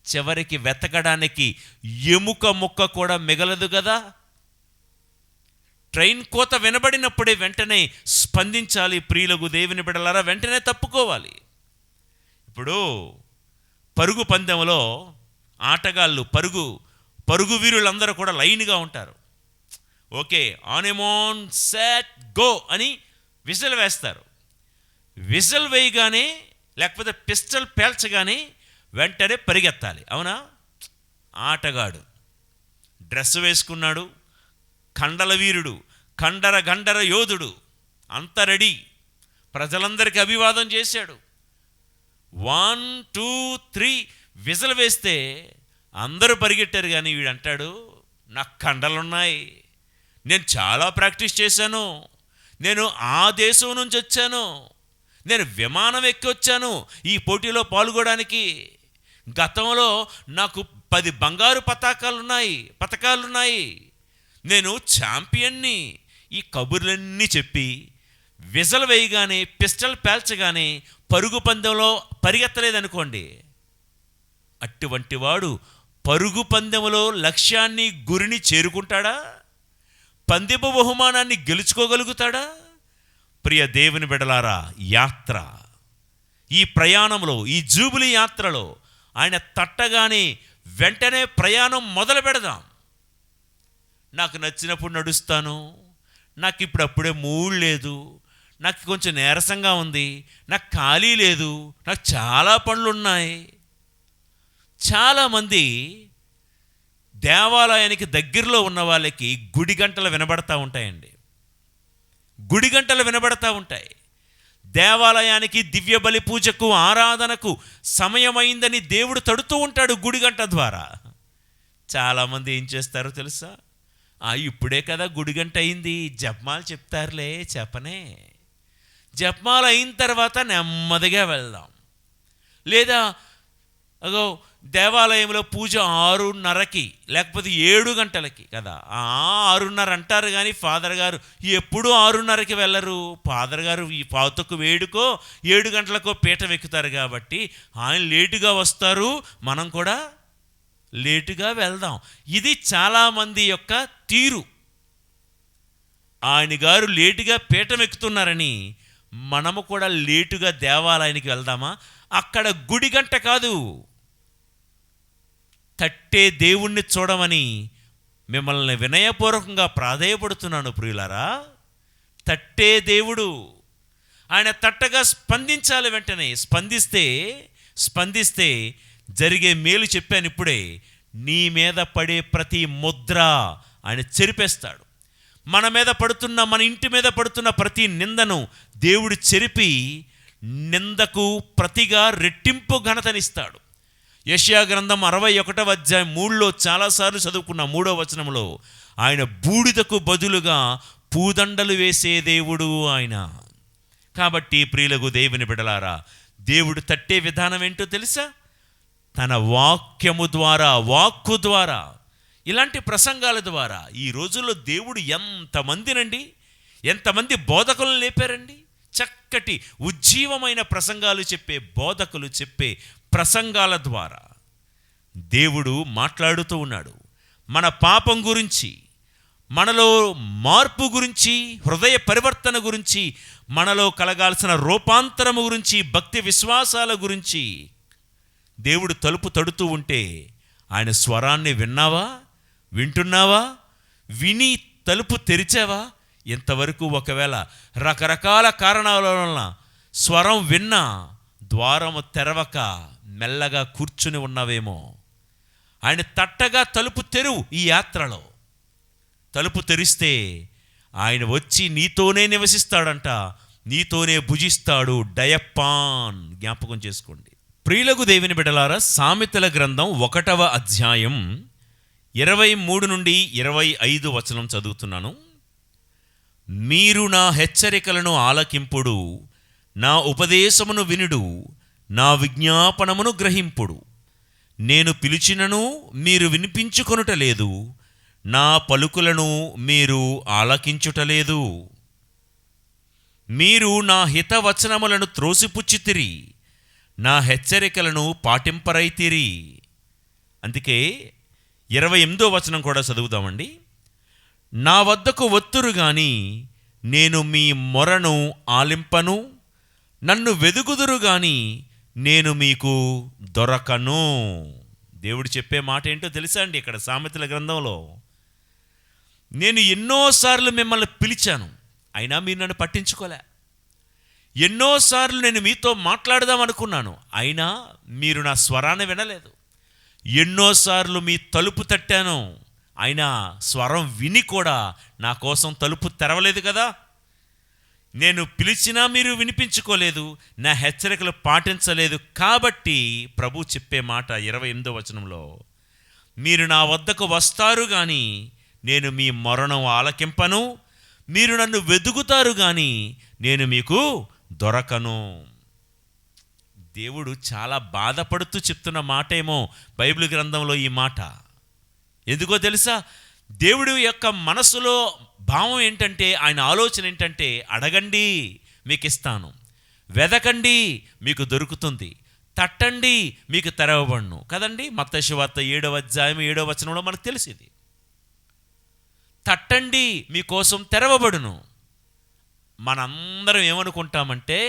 Speaker 1: చివరికి వెతకడానికి ఎముక ముక్క కూడా మిగలదు కదా. ట్రైన్ కోత వినబడినప్పుడే వెంటనే స్పందించాలి ప్రియులకు దేవుని బిడ్డలారా, వెంటనే తప్పుకోవాలి. ఇప్పుడు పరుగు పందెంలో ఆటగాళ్ళు, పరుగు వీరులందరూ కూడా లైన్గా ఉంటారు. ఓకే, ఆన్ ఎమోన్ సెట్ గో అని విజిల్ వేస్తారు. విజిల్ వేయగానే లేకపోతే పిస్టల్ పేల్చగానే వెంటనే పరిగెత్తాలి, అవునా? ఆటగాడు డ్రెస్ వేసుకున్నాడు, కండల వీరుడు, గండర యోధుడు, అంత రెడీ, ప్రజలందరికీ అభివాదం చేశాడు. 1 2 3 విజిల్ వేస్తే అందరూ పరిగెట్టారు. కానీ వీడు అంటాడు, నాకు కండలున్నాయి, నేను చాలా ప్రాక్టీస్ చేశాను, నేను ఆ దేశం నుంచి వచ్చాను, నేను విమానం ఎక్కి వచ్చాను ఈ పోటీలో పాల్గొనడానికి, గతంలో నాకు 10 బంగారు పతకాలున్నాయి, నేను ఛాంపియన్ని, ఈ కబుర్లన్నీ చెప్పి విజల్ వేయగానే, పిస్టల్ పేల్చగానే పరుగు పందెంలో పరిగెత్తలేదనుకోండి, అటువంటి వాడు పరుగు పందెంలో లక్ష్యాన్ని, గురిని చేరుకుంటాడా? పందెపు బహుమానాన్ని గెలుచుకోగలుగుతాడా? ప్రియ దేవుని బిడ్డలారా, యాత్ర, ఈ ప్రయాణంలో, ఈ జూబిలీ యాత్రలో ఆయన తట్టగానే వెంటనే ప్రయాణం మొదలు పెడదాం. నాకు నచ్చినప్పుడు నడుస్తాను, నాకు అప్పుడే మూడ్ లేదు, నాకు కొంచెం నీరసంగా ఉంది, నాకు ఖాళీ లేదు, నాకు చాలా పనులు ఉన్నాయి. చాలామంది దేవాలయానికి దగ్గరలో ఉన్న వాళ్ళకి గుడి గంటలు వినబడతా ఉంటాయండి. గుడి గంటలు వినబడతా ఉంటాయి. దేవాలయానికి దివ్య బలి పూజకు ఆరాధనకు సమయమైందని దేవుడు తడుతూ ఉంటాడు గుడి గంట ద్వారా. చాలామంది ఏం చేస్తారో తెలుసా? ఇప్పుడే కదా గుడి గంట అయింది, జపమాలు చెప్తారులే, చెప్పనే. జపమాలు అయిన తర్వాత నెమ్మదిగా వెళ్దాం. లేదా అగో దేవాలయంలో పూజ 6:30కి లేకపోతే 7 గంటలకి కదా, 6:30 అంటారు కానీ ఫాదర్ గారు ఎప్పుడూ 6:30కి వెళ్ళరు. ఫాదర్ గారు ఈ పావుతకు 7కో 7 గంటలకో పీఠం ఎక్కుతారు కాబట్టి ఆయన లేటుగా వస్తారు, మనం కూడా లేటుగా వెళ్దాం. ఇది చాలామంది యొక్క తీరు. ఆయన గారు లేటుగా పీఠం ఎక్కుతున్నారని మనము కూడా లేటుగా దేవాలయానికి వెళ్దామా? అక్కడ గుడి గంట కాదు, తట్టే దేవుణ్ణి చూడమని మిమ్మల్ని వినయపూర్వకంగా ప్రాధేయపడుతున్నాను ప్రియులారా. తట్టే దేవుడు, ఆయన తట్టగా స్పందించాలి. వెంటనే స్పందిస్తే జరిగే మేలు చెప్పాను ఇప్పుడే. నీ మీద పడే ప్రతి ముద్ర ఆయన చెరిపేస్తాడు. మన మీద పడుతున్న, మన ఇంటి మీద పడుతున్న ప్రతి నిందను దేవుడు చెరిపి నిందకు ప్రతిగా రెట్టింపు ఘనతనిస్తాడు. యెషయా గ్రంథం 61వ అధ్యాయం 3లో చాలాసార్లు చదువుకున్న 3వ వచనంలో ఆయన బూడిదకు బదులుగా పూదండలు వేసే దేవుడు ఆయన. కాబట్టి ప్రియులకు దేవుని బిడ్డలారా, దేవుడు తట్టే విధానం ఏంటో తెలుసా? తన వాక్యము ద్వారా, వాక్కు ద్వారా, ఇలాంటి ప్రసంగాల ద్వారా. ఈ రోజుల్లో దేవుడు ఎంతమంది బోధకులను లేపారండి. చక్కటి ఉజ్జీవమైన ప్రసంగాలు చెప్పే బోధకులు చెప్పే ప్రసంగాల ద్వారా దేవుడు మాట్లాడుతూ ఉన్నాడు. మన పాపం గురించి, మనలో మార్పు గురించి, హృదయ పరివర్తన గురించి, మనలో కలగాల్సిన రూపాంతరము గురించి, భక్తి విశ్వాసాల గురించి దేవుడు తలుపు తడుతూ ఉంటే ఆయన స్వరాన్ని వింటున్నావా? విని తలుపు తెరిచావా? ఇంతవరకు ఒకవేళ రకరకాల కారణాల వలన స్వరం విన్నా ద్వారము తెరవక మెల్లగా కూర్చుని ఉన్నావేమో. ఆయన తట్టగా తలుపు తెరువు. ఈ యాత్రలో తలుపు తెరిస్తే ఆయన వచ్చి నీతోనే నివసిస్తాడంట, నీతోనే భుజిస్తాడు. డయపాన్ జ్ఞాపకం చేసుకోండి. ప్రియులకు దేవుని బిడ్డలారా, సామెతల గ్రంథం 1వ అధ్యాయం 23 నుండి 25 వచనం చదువుతున్నాను. మీరు నా హెచ్చరికలను ఆలకింపుడు, నా ఉపదేశమును వినుడు, నా విజ్ఞాపనమును గ్రహింపుడు. నేను పిలిచినను మీరు వినిపించుకొనుటలేదు, నా పలుకులను మీరు ఆలకించుటలేదు. మీరు నా హితవచనములను త్రోసిపుచ్చితిరి, నా హెచ్చరికలను పాటింపరైతిరి. అందుకే 28వ వచనం కూడా చదువుదామండి. నా వద్దకు వత్తురు గాని నేను మీ మొరను ఆలింపను, నన్ను వెదుగుదురు గాని నేను మీకు దొరకను. దేవుడు చెప్పే మాట ఏంటో తెలుసా అండి? ఇక్కడ సామెతల గ్రంథంలో, నేను ఎన్నోసార్లు మిమ్మల్ని పిలిచాను, అయినా మీరు నన్ను పట్టించుకోలే. ఎన్నోసార్లు నేను మీతో మాట్లాడదాం అనుకున్నాను, అయినా మీరు నా స్వరాన్ని వినలేదు. ఎన్నోసార్లు మీ తలుపు తట్టాను, అయినా స్వరం విని కూడా నా కోసం తలుపు తెరవలేదు కదా. నేను పిలిచినా మీరు వినిపించుకోలేదు, నా హెచ్చరికలు పాటించలేదు. కాబట్టి ప్రభు చెప్పే మాట 28వ వచనంలో, మీరు నా వద్దకు వస్తారు కానీ నేను మీ మొరను ఆలకింపను, మీరు నన్ను వెదుగుతారు కానీ నేను మీకు దొరకను. దేవుడు చాలా బాధపడుతూ చెప్తున్న మాట ఏమో బైబిల్ గ్రంథంలో ఈ మాట. ఎందుకో తెలుసా? దేవుడి యొక్క మనసులో భావం ఏంటంటే, ఆయన ఆలోచన ఏంటంటే, అడగండి మీకు ఇస్తాను, వెదకండి మీకు దొరుకుతుంది, తట్టండి మీకు తెరవబడును కదండి. మత్తయి సువార్త 7వ అధ్యాయం 7వ వచనంలో మనకు తెలిసింది. తట్టండి మీకోసం తెరవబడును. మనందరం ఏమనుకుంటామంటే,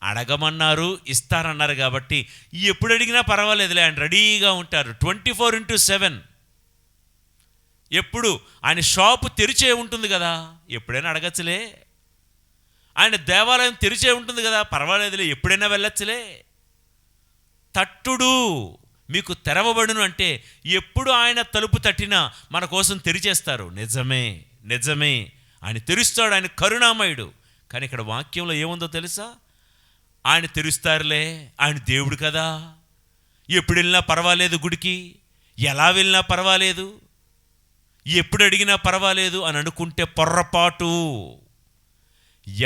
Speaker 1: అడగమన్నారు ఇస్తారన్నారు కాబట్టి ఎప్పుడు అడిగినా పర్వాలేదులే, ఆయన రెడీగా ఉంటారు 24/7. ఎప్పుడు ఆయన షాపు తెరిచే ఉంటుంది కదా, ఎప్పుడైనా అడగచ్చులే. ఆయన దేవాలయం తెరిచే ఉంటుంది కదా, పర్వాలేదులే, ఎప్పుడైనా వెళ్ళొచ్చులే. తట్టుడు మీకు తెరవబడును అంటే ఎప్పుడు ఆయన తలుపు తట్టినా మన కోసం తెరిచేస్తారు. నిజమే, నిజమే, ఆయన తెరుస్తాడు, ఆయన కరుణామయుడు. కానీ ఇక్కడ వాక్యంలో ఏముందో తెలుసా? ఆయన తెరుస్తారులే, ఆయన దేవుడు కదా, ఎప్పుడు వెళ్ళినా పర్వాలేదు, గుడికి ఎలా వెళ్ళినా పర్వాలేదు, ఎప్పుడు అడిగినా పర్వాలేదు అని అనుకుంటే పొర్రపాటు.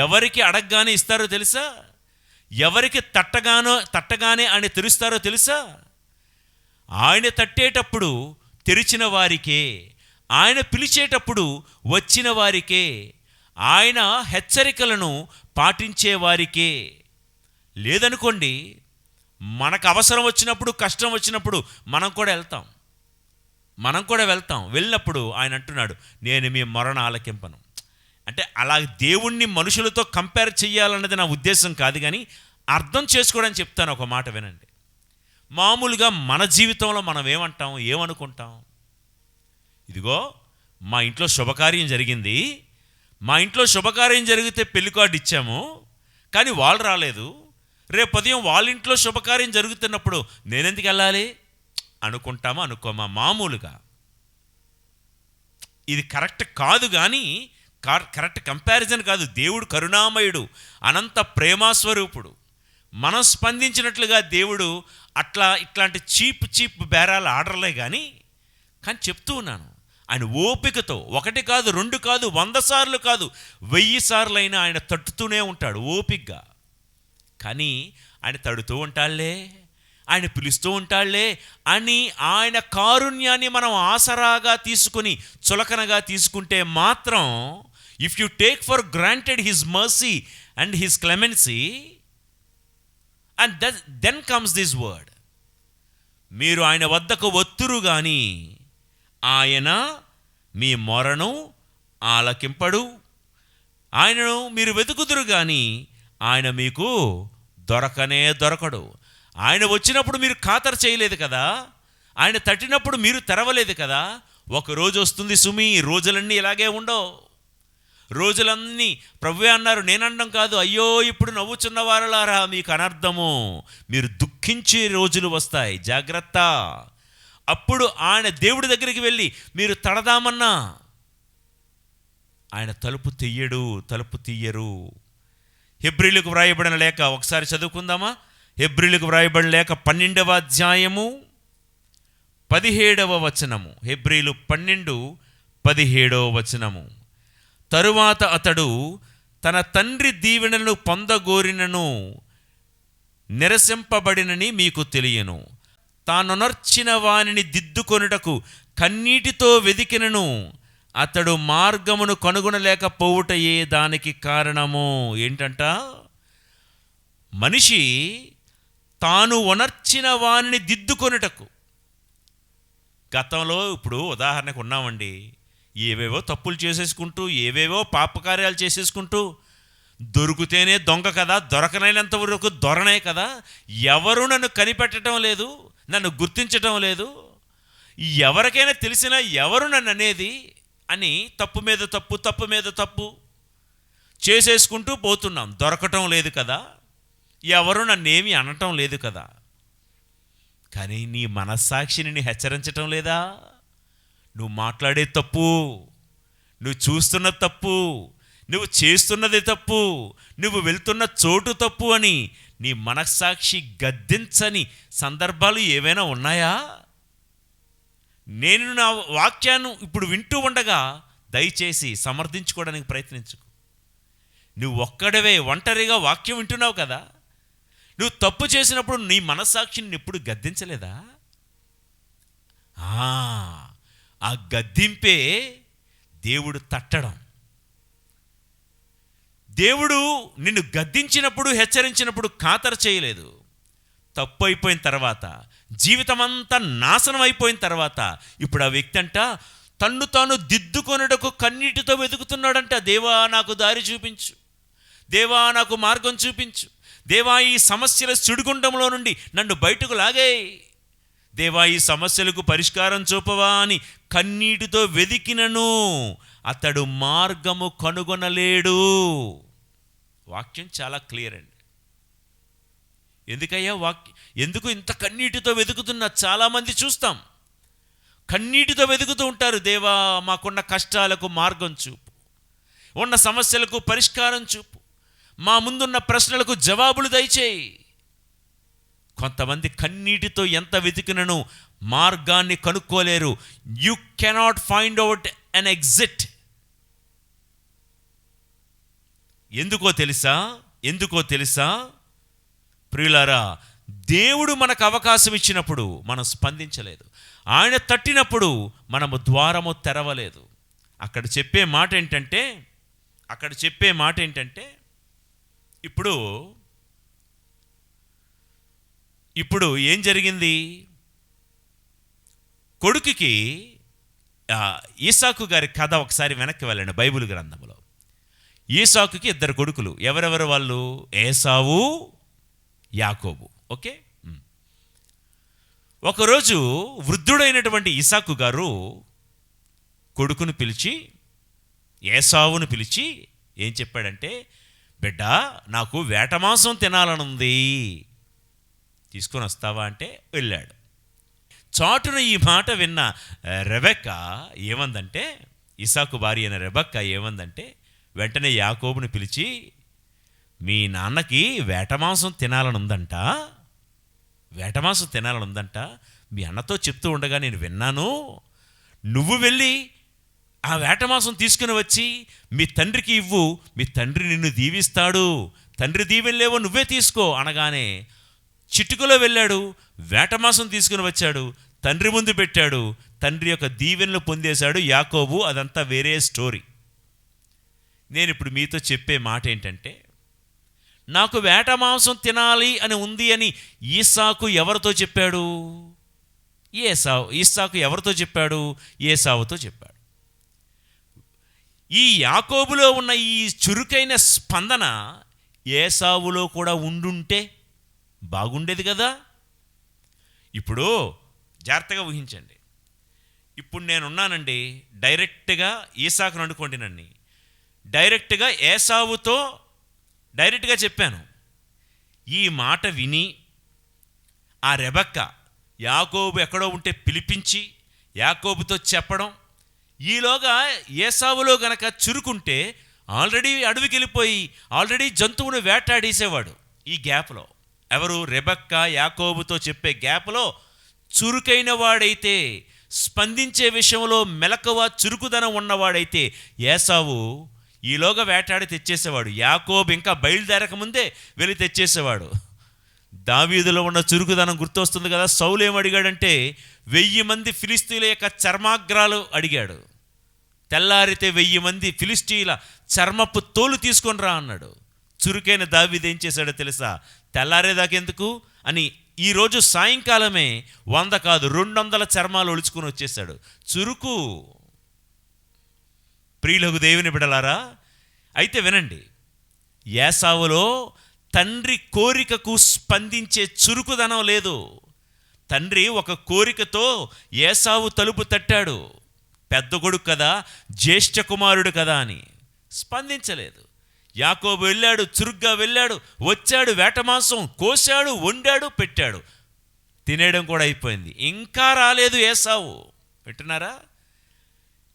Speaker 1: ఎవరికి అడగగానే ఇస్తారో తెలుసా? ఎవరికి తట్టగానే ఆయన తెరుస్తారో తెలుసా? ఆయన తట్టేటప్పుడు తెరిచిన వారికే, ఆయన పిలిచేటప్పుడు వచ్చిన వారికే, ఆయన హెచ్చరికలను పాటించే వారికే. లేదనుకోండి, మనకు అవసరం వచ్చినప్పుడు, కష్టం వచ్చినప్పుడు మనం కూడా వెళ్తాం. వెళ్ళినప్పుడు ఆయన అంటున్నాడు, నేను మీ మొరను ఆలకింపను. అంటే అలా దేవుణ్ణి మనుషులతో కంపేర్ చేయాలన్నది నా ఉద్దేశం కాదు, కానీ అర్థం చేసుకోవడానికి చెప్తాను. ఒక మాట వినండి. మామూలుగా మన జీవితంలో మనం ఏమనుకుంటాం? ఇదిగో మా ఇంట్లో శుభకార్యం జరిగింది, మా ఇంట్లో శుభకార్యం జరిగితే పెళ్లి కార్డు ఇచ్చాము, కానీ వాళ్ళు రాలేదు. రేపు ఉదయం వాళ్ళ ఇంట్లో శుభకార్యం జరుగుతున్నప్పుడు నేనెందుకు వెళ్ళాలి అనుకోమా? మామూలుగా ఇది కరెక్ట్ కాదు, కానీ కరెక్ట్ కంపారిజన్ కాదు. దేవుడు కరుణామయుడు, అనంత ప్రేమాస్వరూపుడు. మనం స్పందించినట్లుగా దేవుడు ఇట్లాంటి చీప్ బేరాలు ఆడర్లే. కానీ చెప్తూ ఉన్నాను, ఆయన ఓపికతో 1 కాదు, 2 కాదు, 100 సార్లు కాదు, 1000 సార్లు అయినా ఆయన తట్టుతూనే ఉంటాడు ఓపికగా. కానీ ఆయన తడుతూ ఉంటాడులే, ఆయన పిలుస్తూ ఉంటాడులే అని ఆయన కారుణ్యాన్ని మనం ఆసరాగా తీసుకుని చులకనగా తీసుకుంటే మాత్రం, if you take for granted his mercy and his clemency, and then comes this word, మీరు ఆయన వద్దకు వత్తురు గాని ఆయన మీ మొరను ఆలకింపడు, ఆయనను మీరు వెతుకుదురు కానీ ఆయన మీకు దొరకడు. ఆయన వచ్చినప్పుడు మీరు ఖాతరు చేయలేదు కదా, ఆయన తట్టినప్పుడు మీరు తెరవలేదు కదా. ఒకరోజు వస్తుంది సుమి, రోజులన్నీ ఇలాగే ఉండవు. రోజులన్నీ ప్రభువే అన్నారు, నేననడం కాదు. అయ్యో ఇప్పుడు నవ్వుచున్న వారలారా మీకు అనర్థము, మీరు దుఃఖించే రోజులు వస్తాయి, జాగ్రత్త. అప్పుడు ఆయన దేవుడి దగ్గరికి వెళ్ళి మీరు తడదామన్నా ఆయన తలుపు తీయరు. హెబ్రీలకు వ్రాయబడిన లేఖ ఒకసారి చదువుకుందామా? హెబ్రీలకు వ్రాయబడిన లేఖ 12వ అధ్యాయము 17వ వచనము. హెబ్రీలు 12:17 వచనము. తరువాత అతడు తన తండ్రి దీవెనలను పొందగోరినను నిరసింపబడినని మీకు తెలియను, తానొనర్చిన వానిని దిద్దుకొనుటకు కన్నీటితో వెదికినను అతడు మార్గమును కనుగొనలేకపోవుటయే దానికి కారణము. ఏంటంట? మనిషి తాను ఒనర్చిన వానిని దిద్దుకొనుటకు. గతంలో ఇప్పుడు ఉదాహరణకు ఉన్నామండి, ఏవేవో తప్పులు చేసేసుకుంటూ, ఏవేవో పాపకార్యాలు చేసేసుకుంటూ, దొరికితేనే దొంగ కదా, దొరకనైనంత వరకు దొరనే కదా, ఎవరు నన్ను కనిపెట్టడం లేదు, నన్ను గుర్తించటం లేదు, ఎవరికైనా తెలిసినా ఎవరు నన్ను అనేది అని తప్పు మీద తప్పు చేసేసుకుంటూ పోతున్నాం. దొరకటం లేదు కదా, ఎవరు నన్నేమి అనటం లేదు కదా. కానీ నీ మనస్సాక్షిని హెచ్చరించటం లేదా? నువ్వు మాట్లాడే తప్పు, నువ్వు చూస్తున్న తప్పు, నువ్వు చేస్తున్నది తప్పు, నువ్వు వెళ్తున్న చోటు తప్పు అని నీ మనస్సాక్షి గద్దించని సందర్భాలు ఏవైనా ఉన్నాయా? నేను నా వాక్యాన్ని ఇప్పుడు వింటూ ఉండగా దయచేసి సమర్థించుకోవడానికి ప్రయత్నించుకో. నువ్వు ఒక్కడవే ఒంటరిగా వాక్యం వింటున్నావు కదా, నువ్వు తప్పు చేసినప్పుడు నీ మనస్సాక్షిని ఎప్పుడు గద్దించలేదా? ఆ గద్దింపే దేవుడు తట్టడం. దేవుడు నిన్ను గద్దించినప్పుడు, హెచ్చరించినప్పుడు ఖాతరు చేయలేదు. తప్పు అయిపోయిన తర్వాత, జీవితమంతా నాశనం అయిపోయిన తర్వాత, ఇప్పుడు ఆ వ్యక్తి అంట తన్ను తాను దిద్దుకొనుటకు కన్నీటితో వెతుకుతున్నాడంట. దేవా నాకు దారి చూపించు, దేవా నాకు మార్గం చూపించు, దేవా ఈ సమస్యల సుడిగుండంలో నుండి నన్ను బయటకు లాగే, దేవా ఈ సమస్యలకు పరిష్కారం చూపవా అని కన్నీటితో వెదికినను అతడు మార్గము కనుగొనలేడు. వాక్యం చాలా క్లియర్ అండి. ఎందుకయ్యా ఎందుకు ఇంత కన్నీటితో వెతుకుతున్నా చాలామంది చూస్తాం. కన్నీటితో వెతుకుతూ ఉంటారు. దేవా, మాకున్న కష్టాలకు మార్గం చూపు, ఉన్న సమస్యలకు పరిష్కారం చూపు, మా ముందున్న ప్రశ్నలకు జవాబులు దయచేయి. కొంతమంది కన్నీటితో ఎంత వెతికినను మార్గాన్ని కనుక్కోలేరు. You cannot find out an exit. ఎందుకో తెలుసా ప్రియులారా, దేవుడు మనకు అవకాశం ఇచ్చినప్పుడు మనం స్పందించలేదు. ఆయన తట్టినప్పుడు మనము ద్వారము తెరవలేదు. అక్కడ చెప్పే మాట ఏంటంటే ఇప్పుడు ఏం జరిగింది? కొడుకుకి ఈసాకు గారి కథ ఒకసారి వెనక్కి వెళ్ళండి బైబిల్ గ్రంథంలో. ఈసాకుకి 2 కొడుకులు. ఎవరెవరు వాళ్ళు? ఏసావు, యాకోబు. ఓకే. ఒకరోజు వృద్ధుడైనటువంటి ఇసాకు గారు కొడుకును పిలిచి, ఏసావును పిలిచి ఏం చెప్పాడంటే, బిడ్డ, నాకు వేట మాంసం తినాలనుంది, తీసుకొని వస్తావా అంటే వెళ్ళాడు. చాటున ఈ మాట విన్న రెబెక్కా ఏమందంటే, ఇసాకు భార్య అయిన రెబెక్కా ఏమందంటే, వెంటనే యాకోబుని పిలిచి, మీ నాన్నకి వేట మాంసం తినాలనుందంట, మీ అన్నతో చెప్తూ ఉండగా నేను విన్నాను. నువ్వు వెళ్ళి ఆ వేట మాంసం తీసుకుని వచ్చి మీ తండ్రికి ఇవ్వు, మీ తండ్రి నిన్ను దీవిస్తాడు, తండ్రి దీవెనలేవో నువ్వే తీసుకో అనగానే చిటుకులో వెళ్ళాడు, వేట మాంసం తీసుకుని వచ్చాడు, తండ్రి ముందు పెట్టాడు, తండ్రి యొక్క దీవెనలు పొందేశాడు యాకోబు. అదంతా వేరే స్టోరీ. నేను ఇప్పుడు మీతో చెప్పే మాట ఏంటంటే, నాకు వేట మాంసం తినాలి అని ఉంది అని ఈసాకు ఎవరితో చెప్పాడు? ఈసాకు ఎవరితో చెప్పాడు? ఏసావుతో చెప్పాడు. ఈ యాకోబులో ఉన్న ఈ చురుకైన స్పందన ఏసావులో కూడా ఉండుంటే బాగుండేది కదా. ఇప్పుడు జాగ్రత్తగా ఊహించండి. ఇప్పుడు నేనున్నానండి, డైరెక్ట్గా ఈసాకును అనుకోండి, నన్ను డైరెక్ట్గా ఏసావుతో డైరెక్ట్గా చెప్పాను. ఈ మాట విని ఆ రెబెక్క యాకోబు ఎక్కడో ఉంటే పిలిపించి యాకోబుతో చెప్పడం, ఈలోగా ఏసావులో గనక చురుకుంటే ఆల్రెడీ అడవికి వెళ్ళిపోయి ఆల్రెడీ జంతువును వేటాడేసేవాడు. ఈ గ్యాప్లో ఎవరు? రెబెక్క యాకోబుతో చెప్పే గ్యాప్లో చురుకైన వాడైతే, స్పందించే విషయంలో మెలకువ చురుకుదనం ఉన్నవాడైతే ఏసావు ఈలోగా వేటాడి తెచ్చేసేవాడు. యాకోబు ఇంకా బయలుదేరక ముందే వెళ్ళి తెచ్చేసేవాడు. దావీదులో ఉన్న చురుకుదనం గుర్తొస్తుంది కదా. సౌలు ఏమడిగాడంటే 1000 మంది ఫిలిస్తీన్ల యొక్క చర్మాగ్రాలు అడిగాడు. తెల్లారితే 1000 మంది ఫిలిస్తీన్ల చర్మపు తోలు తీసుకొని రా అన్నాడు. చురుకైన దావీదు ఏం చేశాడో తెలుసా? తెల్లారేదాకెందుకు అని ఈరోజు సాయంకాలమే 100 కాదు 200 చర్మాలు ఒలుచుకొని వచ్చేసాడు. చురుకు. ప్రియులకు దేవుని బిడలారా, అయితే వినండి, ఏసావులో తండ్రి కోరికకు స్పందించే చురుకుదనం లేదు. తండ్రి ఒక కోరికతో ఏసావు తలుపు తట్టాడు. పెద్ద కొడుకు కదా, జ్యేష్ఠ కుమారుడు కదా అని స్పందించలేదు. యాకోబు వెళ్ళాడు, చురుగ్గా వెళ్ళాడు, వచ్చాడు, వేట మాంసం కోశాడు, వండాడు, పెట్టాడు, తినేయడం కూడా అయిపోయింది. ఇంకా రాలేదు ఏసావు. వింటున్నారా?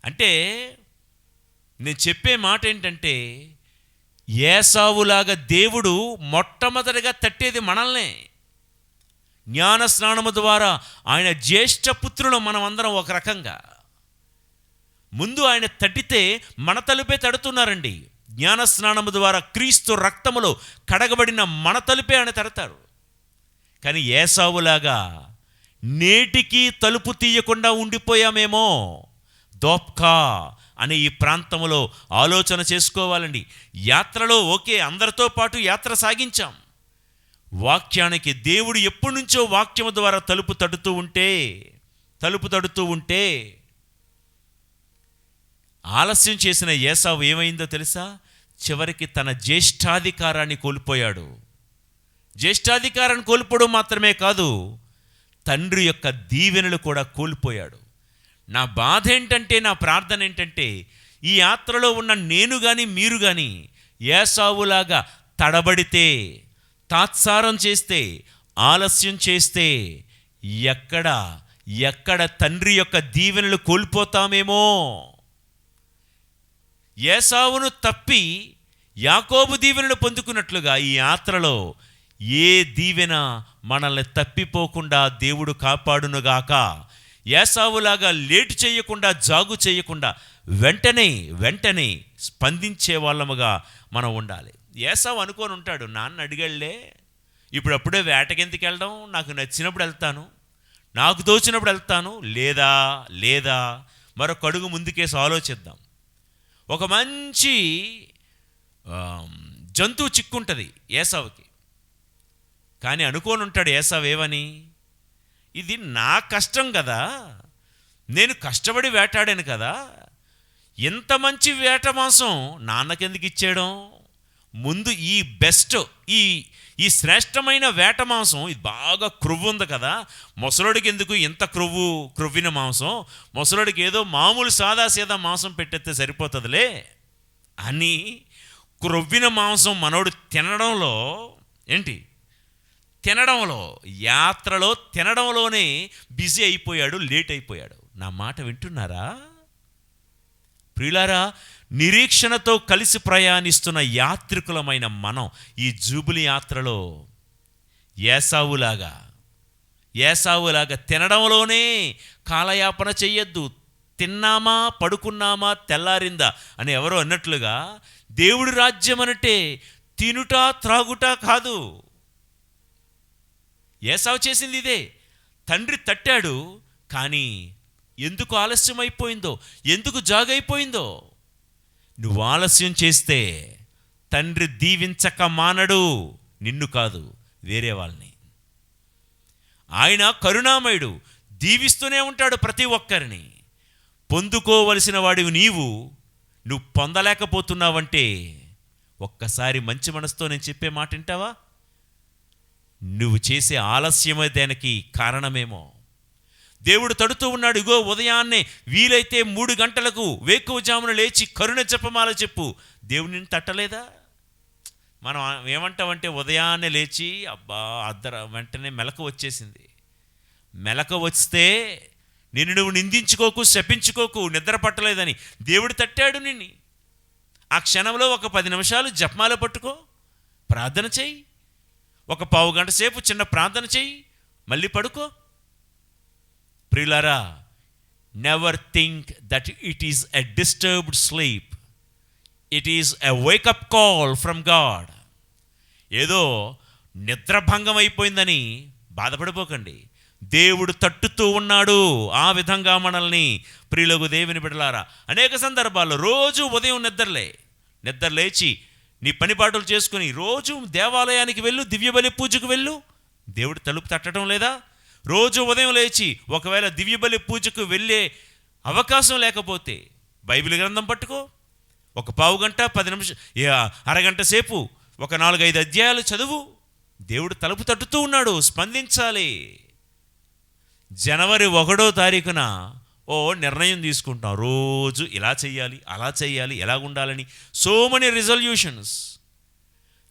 Speaker 1: అంటే నేను చెప్పే మాట ఏంటంటే, ఏసావులాగా దేవుడు మొట్టమొదటిగా తట్టేది మనల్నే. జ్ఞాన స్నానము ద్వారా ఆయన జ్యేష్ఠ పుత్రులు మనం అందరం ఒక రకంగా. ముందు ఆయన తట్టితే మన తలుపే తడుతున్నారండి. జ్ఞాన స్నానము ద్వారా క్రీస్తు రక్తములో కడగబడిన మన తలుపే ఆయన తడతారు. కానీ ఏసావులాగా నేటికి తలుపు తీయకుండా ఉండిపోయామేమో. దోప్కా అనే ఈ ప్రాంతంలో ఆలోచన చేసుకోవాలండి. యాత్రలో ఓకే, అందరితో పాటు యాత్ర సాగించాం. వాక్యానికి దేవుడు ఎప్పటి నుంచో వాక్యము ద్వారా తలుపు తడుతూ ఉంటే ఆలస్యం చేసిన ఏసావు ఏమైందో తెలుసా? చివరికి తన జ్యేష్ఠాధికారాన్ని కోల్పోయాడు. జ్యేష్ఠాధికారాన్ని కోల్పోవడం మాత్రమే కాదు, తండ్రి యొక్క దీవెనలు కూడా కోల్పోయాడు. నా బాధ ఏంటంటే, నా ప్రార్థన ఏంటంటే, ఈ యాత్రలో ఉన్న నేను కానీ మీరు కానీ ఏసావులాగా తడబడితే, తాత్సారం చేస్తే, ఆలస్యం చేస్తే ఎక్కడ తండ్రి యొక్క దీవెనలు కోల్పోతామేమో. ఏసావును తప్పి యాకోబు దీవెనలు పొందుకున్నట్లుగా ఈ యాత్రలో ఏ దీవెన మనల్ని తప్పిపోకుండా దేవుడు కాపాడునుగాక. ఏసావులాగా లేటు చేయకుండా, జాగు చేయకుండా వెంటనే స్పందించే వాళ్ళముగా మనం ఉండాలి. ఏసావు అనుకొని ఉంటాడు, నాన్న అడిగాళ్లే, ఇప్పుడప్పుడే వేటకెందుకు వెళ్ళడం, నాకు నచ్చినప్పుడు వెళ్తాను, నాకు తోచినప్పుడు వెళ్తాను, లేదా మరొక అడుగు ముందుకేసి ఆలోచిద్దాం. ఒక మంచి జంతువు చిక్కుంటుంది ఏసావుకి. కానీ అనుకోని ఉంటాడు ఏసావు ఏమని, ఇది నా కష్టం కదా, నేను కష్టపడి వేటాడాను కదా, ఇంత మంచి వేట మాంసం నాన్నకెందుకు ఇచ్చేయడం, ముందు ఈ బెస్ట్ ఈ శ్రేష్టమైన వేట మాంసం, ఇది బాగా క్రొవ్వు ఉంది కదా, ముసలోడికి ఎందుకు ఇంత క్రొవ్విన మాంసం, ముసలోడికి ఏదో మామూలు సాదా మాంసం పెట్టేస్తే సరిపోతుందిలే అని క్రొవ్విన మాంసం మనోడు యాత్రలో తినడంలోనే బిజీ అయిపోయాడు, లేట్ అయిపోయాడు. నా మాట వింటున్నారా ప్రియులారా? నిరీక్షణతో కలిసి ప్రయాణిస్తున్న యాత్రికులమైన మనం ఈ జూబిలీ యాత్రలో ఏసావులాగా తినడంలోనే కాలయాపన చెయ్యొద్దు. తిన్నామా, పడుకున్నామా, తెల్లారిందా అని ఎవరో అన్నట్లుగా దేవుడి రాజ్యం అంటే తినుట త్రాగుట కాదు. ఏసావు చేసింది ఇదే. తండ్రి తట్టాడు, కానీ ఎందుకు ఆలస్యం అయిపోయిందో, ఎందుకు జాగైపోయిందో. నువ్వు ఆలస్యం చేస్తే తండ్రి దీవించక మానడు, నిన్ను కాదు వేరే వాళ్ళని. ఆయన కరుణామయుడు, దీవిస్తూనే ఉంటాడు ప్రతి ఒక్కరిని. పొందుకోవలసిన వాడివి నువ్వు పొందలేకపోతున్నావంటే ఒక్కసారి మంచి మనసుతో నేను చెప్పే మాట వింటావా? నువ్వు చేసే ఆలస్యమే దానికి కారణమేమో. దేవుడు తడుతూ ఉన్నాడు, ఇగో ఉదయాన్నే వీలైతే 3 గంటలకు వేకువజామున లేచి కరుణ జపమాల చెప్పు. దేవుడిని తట్టలేదా? మనం ఏమంటామంటే ఉదయాన్నే లేచి వెంటనే మెలకు వచ్చేసింది. మెలకు వస్తే నువ్వు నిందించుకోకు, శపించుకోకు, నిద్ర పట్టలేదని. దేవుడు తట్టాడు నిన్ను. ఆ క్షణంలో ఒక 10 నిమిషాలు జపమాల పట్టుకో, ప్రార్థన చెయ్యి, ఒక 15 గంట సేపు చిన్న ప్రార్థన చెయ్యి, మళ్ళీ పడుకో. ప్రియులారా, never think that it is a disturbed sleep. It is a wake up call from God. ఏదో నిద్రభంగం అయిపోయిందని బాధపడిపోకండి. దేవుడు తట్టుతూ ఉన్నాడు. ఆ విధంగా మనల్ని ప్రియులకు దేవుని బిడ్డలారా అనేక సందర్భాల్లో రోజు ఉదయం నిద్రలేచి నీ పనిపాటులు చేసుకుని రోజు దేవాలయానికి వెళ్ళు, దివ్యబలి పూజకు వెళ్ళు. దేవుడు తలుపు తట్టడం లేదా? రోజు ఉదయం లేచి ఒకవేళ దివ్యబలి పూజకు వెళ్ళే అవకాశం లేకపోతే బైబిల్ గ్రంథం పట్టుకో, ఒక 15 గంట 10 నిమిషాలు, అరగంట సేపు ఒక 4-5 అధ్యాయాలు చదువు. దేవుడు తలుపు తట్టుతూ ఉన్నాడు, స్పందించాలి. జనవరి 1వ తారీఖున నిర్ణయం తీసుకుంటాం, రోజు ఇలా చెయ్యాలి, అలా చెయ్యాలి, ఎలాగుండాలని. So many resolutions.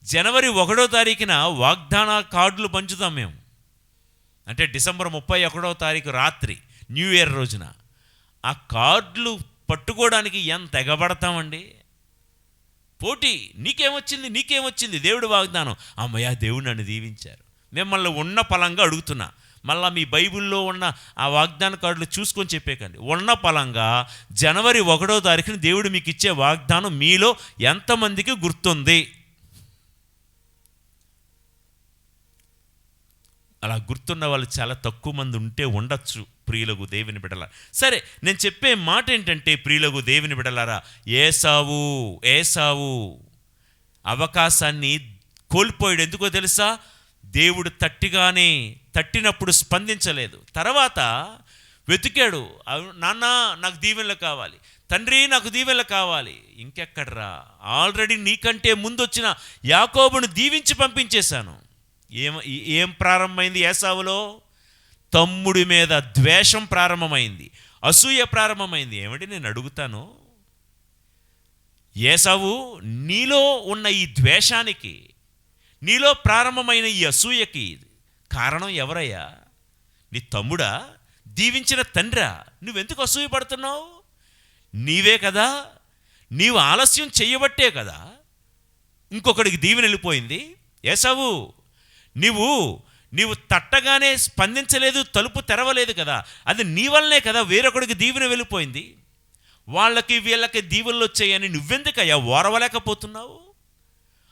Speaker 1: జనవరి 1వ తారీఖున వాగ్దాన కార్డులు పంచుతాం మేము. అంటే డిసెంబర్ 31వ తారీఖు రాత్రి, న్యూ ఇయర్ రోజున ఆ కార్డులు పట్టుకోవడానికి ఎంత ఎగబడతామండి. పోటీ, నీకేమొచ్చింది, దేవుడు వాగ్దానం. అమ్మయ్య, దేవుడు నన్ను దీవించారు. మిమ్మల్ని ఉన్న పలంగా అడుగుతున్నా, మళ్ళీ మీ బైబిల్లో ఉన్న ఆ వాగ్దాన కార్డులు చూసుకొని చెప్పేకండి. ఉన్న పలంగా జనవరి 1వ తారీఖున దేవుడు మీకు ఇచ్చే వాగ్దానం మీలో ఎంతమందికి గుర్తుంది? అలా గుర్తున్న వాళ్ళు చాలా తక్కువ మంది ఉండొచ్చు ప్రియులకు దేవుని బిడ్డలారా. సరే, నేను చెప్పే మాట ఏంటంటే ప్రియులకు దేవుని బిడ్డలారా, ఏసావు అవకాశాన్ని కోల్పోయాడు. ఎందుకో తెలుసా? దేవుడు తట్టినప్పుడు స్పందించలేదు. తర్వాత వెతికాడు, నాన్న నాకు దీవెనలు కావాలి, తండ్రి నాకు దీవెనలు కావాలి. ఇంకెక్కడరా, ఆల్రెడీ నీకంటే ముందు వచ్చిన యాకోబును దీవించి పంపించేశాను. ఏం ప్రారంభమైంది ఏసావులో? తమ్ముడి మీద ద్వేషం ప్రారంభమైంది, అసూయ ప్రారంభమైంది. ఏమిటి నేను అడుగుతాను, ఏసావు నీలో ఉన్న ఈ ద్వేషానికి, నీలో ప్రారంభమైన ఈ అసూయకి కారణం ఎవరయ్యా? నీ తమ్ముడా? దీవించిన తండ్రా? నువ్వెందుకు అసూయ పడుతున్నావు? నీవే కదా, నీవు ఆలస్యం చెయ్యబట్టే కదా ఇంకొకడికి దీవెన వెళ్ళిపోయింది. ఏసావు, నీవు తట్టగానే స్పందించలేదు, తలుపు తెరవలేదు కదా, అది నీ వల్లనే కదా వేరొకడికి దీవెన వెళ్ళిపోయింది. వాళ్ళకి వీళ్ళకి దీవెనలు వచ్చాయని నువ్వెందుకయ్యా ఓరవలేకపోతున్నావు?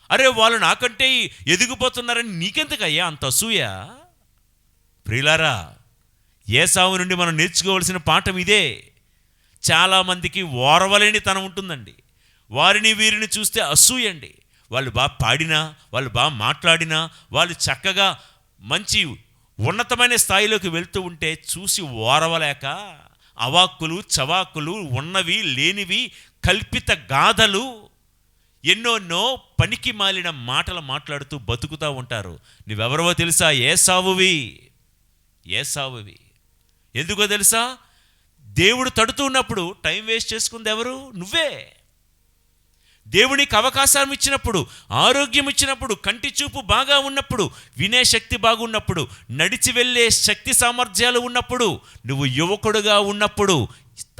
Speaker 1: అరే వాళ్ళు నాకంటే ఎదిగిపోతున్నారని నీకెందుకయ్యా అంత అసూయ? ప్రియులారా, ఏసావు నుండి మనం నేర్చుకోవాల్సిన పాఠం ఇదే. చాలామందికి ఓరవలేని తనం ఉంటుందండి. వారిని వీరిని చూస్తే అసూయండి. వాళ్ళు బాగా పాడినా, వాళ్ళు బాగా మాట్లాడినా, వాళ్ళు చక్కగా మంచి ఉన్నతమైన స్థాయిలోకి వెళ్తూ ఉంటే చూసి ఓరవలేక అవాక్కులు చవాకులు, ఉన్నవి లేనివి, కల్పిత గాథలు, ఎన్నోన్నో పనికి మాలిన మాటలు మాట్లాడుతూ బతుకుతూ ఉంటారు. నువ్వెవరవో తెలుసా? ఏసావువి. ఎందుకో తెలుసా? దేవుడు తడుతూ ఉన్నప్పుడు టైం వేస్ట్ చేసుకుంది ఎవరు? నువ్వే. దేవునికి అవకాశం ఇచ్చినప్పుడు, ఆరోగ్యం ఇచ్చినప్పుడు, కంటి చూపు బాగా ఉన్నప్పుడు, వినే శక్తి బాగున్నప్పుడు, నడిచి వెళ్ళే శక్తి సామర్థ్యాలు ఉన్నప్పుడు, నువ్వు యువకుడుగా ఉన్నప్పుడు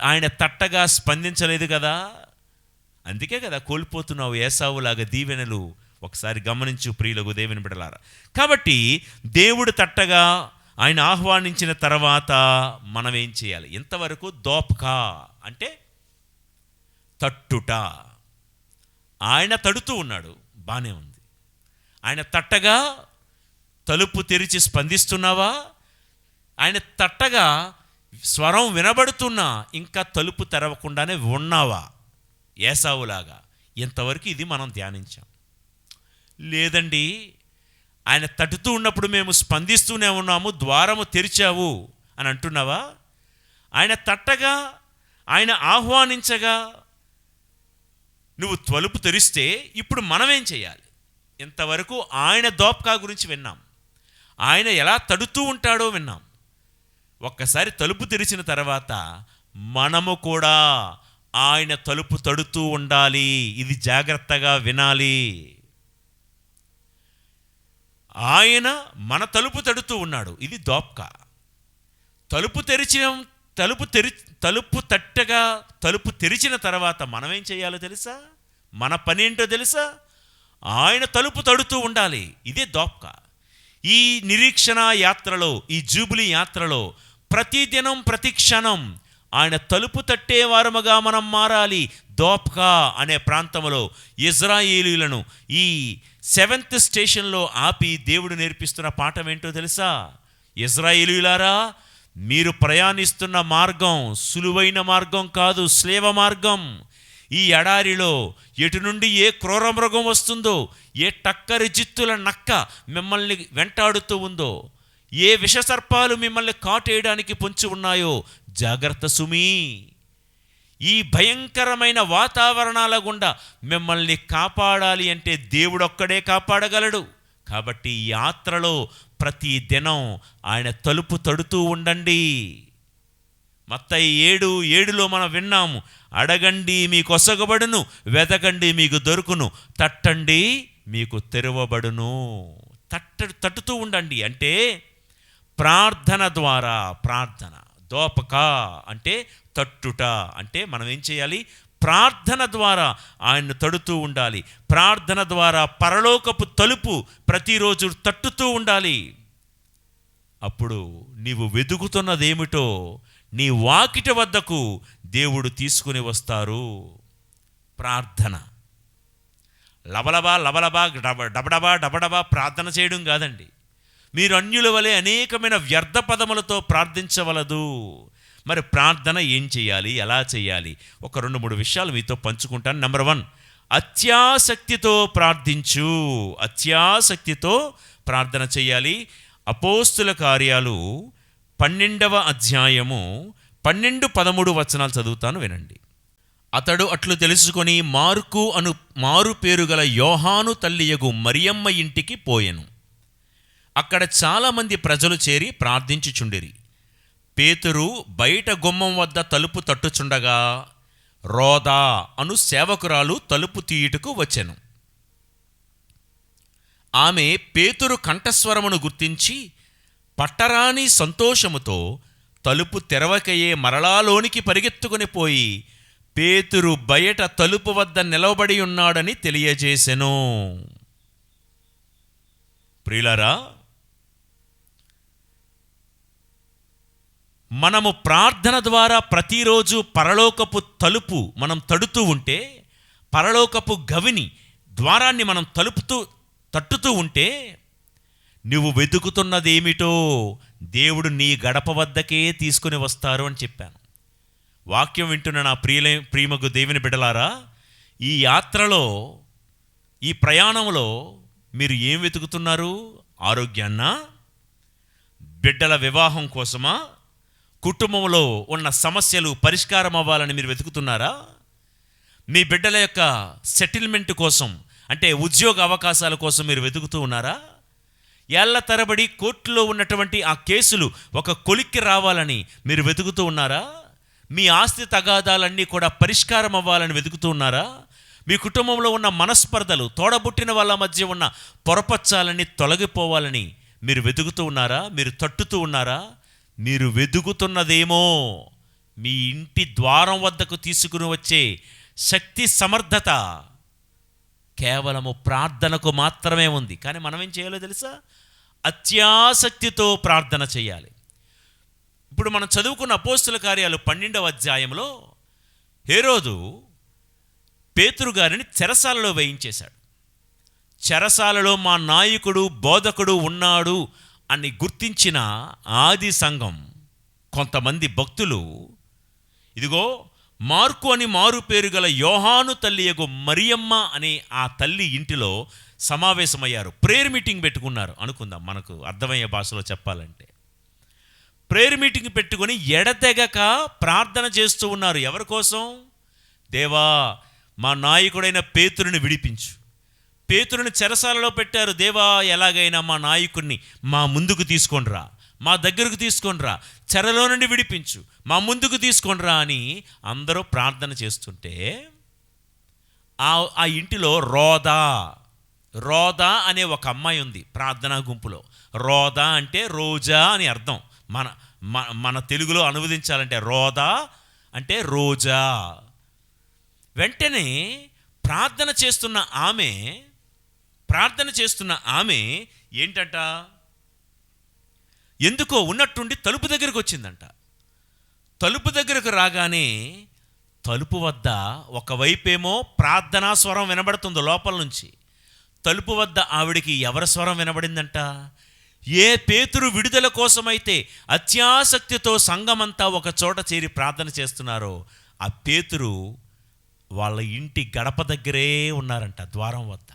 Speaker 1: ఆయన తట్టగా స్పందించలేదు కదా. అందుకే కదా కోల్పోతున్నావు ఏసావులాగా దీవెనలు. ఒకసారి గమనించు ప్రియులకు, దేవుని బిడ్డలారా. కాబట్టి దేవుడు తట్టగా ఆయన ఆహ్వానించిన తర్వాత మనం ఏం చేయాలి? ఇంతవరకు దోపకా అంటే తట్టుట. ఆయన తడుతూ ఉన్నాడు, బాగానే ఉంది. ఆయన తట్టగా తలుపు తెరిచి స్పందిస్తున్నావా? ఆయన తట్టగా స్వరం వినబడుతున్నా ఇంకా తలుపు తెరవకుండానే ఉన్నావా ఏసావులాగా? ఇంతవరకు ఇది మనం ధ్యానించాం. లేదండి, ఆయన తట్టుతూ ఉన్నప్పుడు మేము స్పందిస్తూనే ఉన్నాము, ద్వారము తెరిచావు అని అంటున్నావా? ఆయన తట్టగా, ఆయన ఆహ్వానించగా నువ్వు తలుపు తెరిస్తే ఇప్పుడు మనమేం చేయాలి? ఇంతవరకు ఆయన దోప్కా గురించి విన్నాం, ఆయన ఎలా తడుతూ ఉంటాడో విన్నాం. ఒక్కసారి తలుపు తెరిచిన తర్వాత మనము కూడా ఆయన తలుపు తడుతూ ఉండాలి. ఇది జాగ్రత్తగా వినాలి. ఆయన మన తలుపు తడుతూ ఉన్నాడు, ఇది దోప్కా. తలుపు తెరిచిన తర్వాత మనమేం చేయాలో తెలుసా? మన పని ఏంటో తెలుసా? ఆయన తలుపు తడుతూ ఉండాలి. ఇదే దోప్కా. ఈ నిరీక్షణ యాత్రలో, ఈ జూబిలీ యాత్రలో ప్రతిదినం ప్రతి క్షణం ఆయన తలుపు తట్టేవారముగా మనం మారాలి. దోప్కా అనే ప్రాంతంలో ఇజ్రాయేలీయులను ఈ 7th స్టేషన్లో ఆపి దేవుడు నేర్పిస్తున్న పాఠం ఏంటో తెలుసా? ఇజ్రాయేలీయులారా, మీరు ప్రయాణిస్తున్న మార్గం సులువైన మార్గం కాదు, శ్లేవ మార్గం. ఈ ఎడారిలో ఎటు నుండి ఏ క్రూర మృగం వస్తుందో, ఏ టక్కరి జిత్తుల నక్క మిమ్మల్ని వెంటాడుతూ ఉందో, ఏ విషసర్పాలు మిమ్మల్ని కాటేయడానికి పొంచి ఉన్నాయో జాగ్రత్త సుమీ. ఈ భయంకరమైన వాతావరణాల గుండా మిమ్మల్ని కాపాడాలి అంటే దేవుడొక్కడే కాపాడగలడు. కాబట్టి ఈ యాత్రలో ప్రతి దినం ఆయన తలుపు తడుతూ ఉండండి. మత్తయి 7:7లో మనం విన్నాము, అడగండి మీకు ఒసగబడును, వెతకండి మీకు దొరుకును, తట్టండి మీకు తెరవబడును. తట్టుతూ ఉండండి అంటే ప్రార్థన ద్వారా. ప్రార్థన దోపకా అంటే తట్టుట అంటే మనం ఏం చేయాలి? ప్రార్థన ద్వారా ఆయన్ను తడుతూ ఉండాలి. ప్రార్థన ద్వారా పరలోకపు తలుపు ప్రతిరోజు తట్టుతూ ఉండాలి. అప్పుడు నీవు వెతుకుతున్నదేమిటో నీ వాకిట వద్దకు దేవుడు తీసుకుని వస్తారు. ప్రార్థన లబలబా లబలబా డబడబా డబడబా ప్రార్థన చేయడం కాదండి. మీరు అన్యుల వలె అనేకమైన వ్యర్థ పదములతో ప్రార్థించవలదు. మరి ప్రార్థన ఏం చేయాలి, ఎలా చేయాలి? ఒక 2-3 విషయాలు మీతో పంచుకుంటాను. నెంబర్ 1, అత్యాసక్తితో ప్రార్థించు. అత్యాసక్తితో ప్రార్థన చేయాలి. అపోస్తుల కార్యాలు 12వ అధ్యాయము 12-13 వచనాలు చదువుతాను, వినండి. అతడు అట్లు తెలుసుకొని మారు పేరు గల యోహాను తల్లియగు మరియమ్మ ఇంటికి పోయెను. అక్కడ చాలామంది ప్రజలు చేరి ప్రార్థించుచుండిరి. పేతురు బయట గుమ్మం వద్ద తలుపు తట్టుచుండగా రోదా అను సేవకురాలు తలుపు తీయుటకు వచ్చెను. ఆమె పేతురు కంఠస్వరమును గుర్తించి పట్టరాని సంతోషముతో తలుపు తెరవకయే మరలాలోనికి పరిగెత్తుకుని పోయి పేతురు బయట తలుపు వద్ద నిలవబడి ఉన్నాడని తెలియజేసెను. ప్రియులారా, మనము ప్రార్థన ద్వారా ప్రతిరోజు పరలోకపు తలుపు మనం తడుతూ ఉంటే, పరలోకపు గవిని ద్వారాన్ని మనం తట్టుతూ ఉంటే, నువ్వు వెతుకుతున్నదేమిటో దేవుడు నీ గడప వద్దకే తీసుకుని వస్తారు అని చెప్పాను. వాక్యం వింటున్న నా ప్రియమగు దేవుని బిడ్డలారా, ఈ యాత్రలో, ఈ ప్రయాణంలో మీరు ఏం వెతుకుతున్నారు? ఆరోగ్యాన్నా? బిడ్డల వివాహం కోసమా? కుటుంబంలో ఉన్న సమస్యలు పరిష్కారం అవ్వాలని మీరు వెతుకుతున్నారా? మీ బిడ్డల యొక్క సెటిల్మెంట్ కోసం, అంటే ఉద్యోగ అవకాశాల కోసం మీరు వెతుకుతూ ఉన్నారా? ఏళ్ల తరబడి కోర్టులో ఉన్నటువంటి ఆ కేసులు ఒక కొలిక్కి రావాలని మీరు వెతుకుతూ ఉన్నారా? మీ ఆస్తి తగాదాలన్నీ కూడా పరిష్కారం అవ్వాలని వెతుకుతూ ఉన్నారా? మీ కుటుంబంలో ఉన్న మనస్పర్ధలు, తోడబుట్టిన వాళ్ళ మధ్య ఉన్న పొరపచ్చాలన్నీ తొలగిపోవాలని మీరు వెతుకుతూ ఉన్నారా? మీరు తట్టుతూ ఉన్నారా? మీరు వెతుకుతున్నదేమో మీ ఇంటి ద్వారం వద్దకు తీసుకుని వచ్చే శక్తి, సమర్థత కేవలము ప్రార్థనకు మాత్రమే ఉంది. కానీ మనం ఏం చేయాలో తెలుసా? అత్యాసక్తితో ప్రార్థన చేయాలి. ఇప్పుడు మనం చదువుకున్న అపోస్తుల కార్యాలు 12వ అధ్యాయంలో హేరోదు పేతురు గారిని చెరసాలలో వేయించేశాడు. చెరసాలలో మా నాయకుడు, బోధకుడు ఉన్నాడు అని గుర్తించిన ఆది సంఘం కొంతమంది భక్తులు, ఇదిగో మార్కు అని మారు పేరు గల యోహాను తల్లియగు మరియమ్మ అనే ఆ తల్లి ఇంటిలో సమావేశమయ్యారు. ప్రేయర్ మీటింగ్ పెట్టుకున్నారు అనుకుందాం, మనకు అర్థమయ్యే భాషలో చెప్పాలంటే. ప్రేయర్ మీటింగ్ పెట్టుకొని ఎడతెగక ప్రార్థన చేస్తూ ఉన్నారు. ఎవరి కోసం? దేవా, మా నాయకుడైన పేతురుని విడిపించు. పేతురుని చెరసాలలో పెట్టారు. దేవా, ఎలాగైనా మా నాయకుడిని మా ముందుకు తీసుకొనిరా, మా దగ్గరకు తీసుకొనిరా, చెరలో నుండి విడిపించు, మా ముందుకు తీసుకొనిరా అని అందరూ ప్రార్థన చేస్తుంటే ఆ ఇంటిలో రోదా అనే ఒక అమ్మాయి ఉంది ప్రార్థనా గుంపులో. రోదా అంటే రోజా అని అర్థం. మన తెలుగులో అనువదించాలంటే రోదా అంటే రోజా. వెంటనే ప్రార్థన చేస్తున్న ఆమె ఏంటంట, ఎందుకో ఉన్నట్టుండి తలుపు దగ్గరకు వచ్చిందంట. తలుపు దగ్గరకు రాగానే తలుపు వద్ద ఒకవైపేమో ప్రార్థనా స్వరం వినబడుతుంది లోపల నుంచి. తలుపు వద్ద ఆవిడికి ఎవరి స్వరం వినబడిందంట? ఏ పేతురు విడుదల కోసమైతే అత్యాసక్తితో సంఘమంతా ఒక చోట చేరి ప్రార్థన చేస్తున్నారో ఆ పేతురు వాళ్ళ ఇంటి గడప దగ్గరే ఉన్నారంట, ద్వారం వద్ద.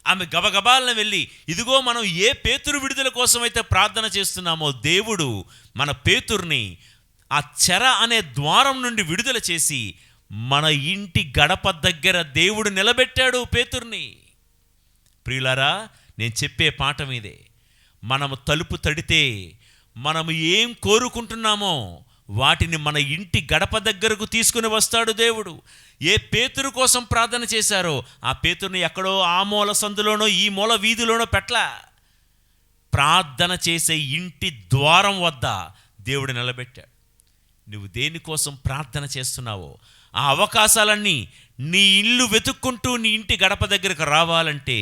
Speaker 1: ఆమె గబగబాలను వెళ్ళి, ఇదిగో మనం ఏ పేతురు విడుదల కోసమైతే ప్రార్థన చేస్తున్నామో దేవుడు మన పేతుర్ని ఆ చెర అనే ద్వారం నుండి విడుదల చేసి మన ఇంటి గడప దగ్గర దేవుడు నిలబెట్టాడు పేతుర్ని. ప్రియులారా, నేను చెప్పే పాఠం ఇదే. మనము తలుపు తడితే మనము ఏం కోరుకుంటున్నామో వాటిని మన ఇంటి గడప దగ్గరకు తీసుకుని వస్తాడు దేవుడు. ఏ పేతురు కోసం ప్రార్థన చేశారో ఆ పేతురుని ఎక్కడో ఆ మూల సందులోనో ఈ మూల వీధిలోనో పెట్లా, ప్రార్థన చేసే ఇంటి ద్వారం వద్ద దేవుడు నిలబెట్టాడు. నువ్వు దేనికోసం ప్రార్థన చేస్తున్నావో ఆ అవకాశాలన్నీ నీ ఇల్లు వెతుక్కుంటూ నీ ఇంటి గడప దగ్గరకు రావాలంటే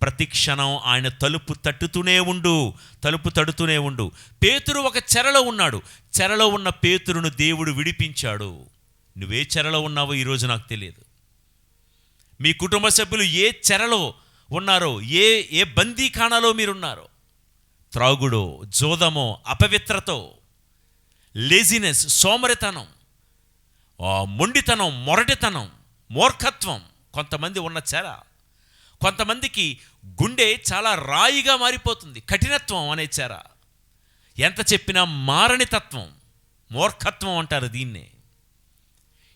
Speaker 1: ప్రతి క్షణం ఆయన తలుపు తడుతూనే ఉండు. పేతురు ఒక చెరలో ఉన్నాడు. చెరలో ఉన్న పేతురును దేవుడు విడిపించాడు. నువ్వే చెరలో ఉన్నావో ఈరోజు నాకు తెలియదు. మీ కుటుంబ సభ్యులు ఏ చెరలో ఉన్నారో, ఏ బందీఖానాలో మీరున్నారో, త్రాగుడో, జోదమో, అపవిత్రతో, లేజినెస్, సోమరితనం, మొండితనం, మొరటితనం, మూర్ఖత్వం కొంతమంది ఉన్న చెర. కొంతమందికి గుండె చాలా రాయిగా మారిపోతుంది, కఠినత్వం అనే చెర. ఎంత చెప్పినా మారని తత్వం, మూర్ఖత్వం అంటారు దీన్నే.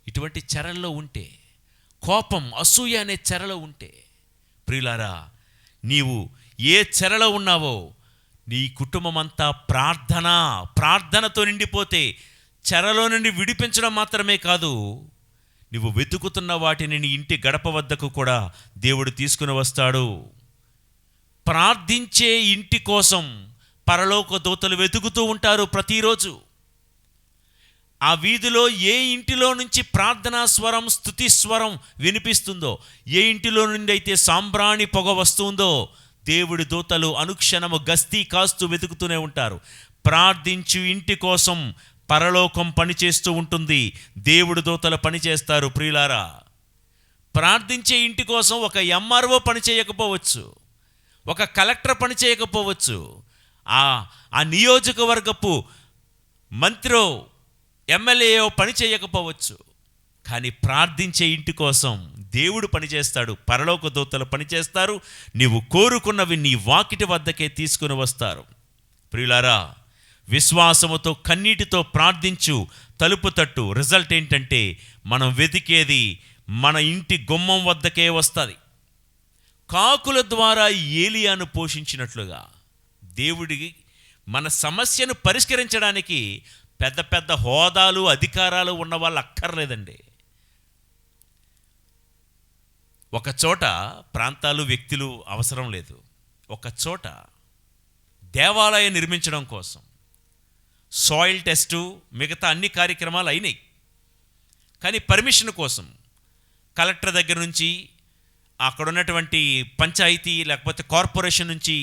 Speaker 1: ఇటువంటి చెరల్లో ఉంటే, కోపం, అసూయ అనే చెరలో ఉంటే, ప్రియులారా, నీవు ఏ చెరలో ఉన్నావో నీ కుటుంబం అంతా ప్రార్థనతో నిండిపోతే చెరలో నుండి విడిపించడం మాత్రమే కాదు, నువ్వు వెతుకుతున్న వాటిని నీ ఇంటి గడప వద్దకు కూడా దేవుడు తీసుకుని వస్తాడు. ప్రార్థించే ఇంటి కోసం పరలోక దూతలు వెతుకుతూ ఉంటారు ప్రతిరోజు. ఆ వీధిలో ఏ ఇంటిలో నుంచి ప్రార్థనా స్వరం, స్తుతి స్వరం వినిపిస్తుందో, ఏ ఇంటిలో నుండి అయితే సాంబ్రాణి పొగ వస్తుందో, దేవుడి దూతలు అనుక్షణము గస్తీ కాస్తూ వెతుకుతూనే ఉంటారు. ప్రార్థించు ఇంటి కోసం పరలోకం పనిచేస్తూ ఉంటుంది. దేవుడి దూతలు పనిచేస్తారు. ప్రియులారా, ప్రార్థించే ఇంటి కోసం ఒక ఎంఆర్ఓ పని చేయకపోవచ్చు, ఒక కలెక్టర్ పని చేయకపోవచ్చు, ఆ నియోజకవర్గపు మంత్రో ఎమ్మెల్యేయో పని చేయకపోవచ్చు. కానీ ప్రార్థించే ఇంటి కోసం దేవుడు పనిచేస్తాడు. పరలోక దూతలు పనిచేస్తారు. నీవు కోరుకున్నవి నీ వాకిటి వద్దకే తీసుకుని వస్తారు. ప్రియులారా, విశ్వాసముతో కన్నీటితో ప్రార్థించు, తలుపు తట్టు. రిజల్ట్ ఏంటంటే మనం వెతికేది మన ఇంటి గుమ్మం వద్దకే వస్తుంది. కాకుల ద్వారా ఏలియాను పోషించినట్లుగా దేవుడికి మన సమస్యను పరిష్కరించడానికి పెద్ద పెద్ద హోదాలు, అధికారాలు ఉన్న వాళ్ళు అక్కర్లేదండి. ఒక చోట ప్రాంతాలు, వ్యక్తులు అవసరం లేదు. ఒక చోట దేవాలయం నిర్మించడం కోసం సాయిల్ టెస్టు, మిగతా అన్ని కార్యక్రమాలు అయినాయి. కానీ పర్మిషన్ కోసం కలెక్టర్ దగ్గర నుంచి, అక్కడ ఉన్నటువంటి పంచాయతీ లేకపోతే కార్పొరేషన్ నుంచి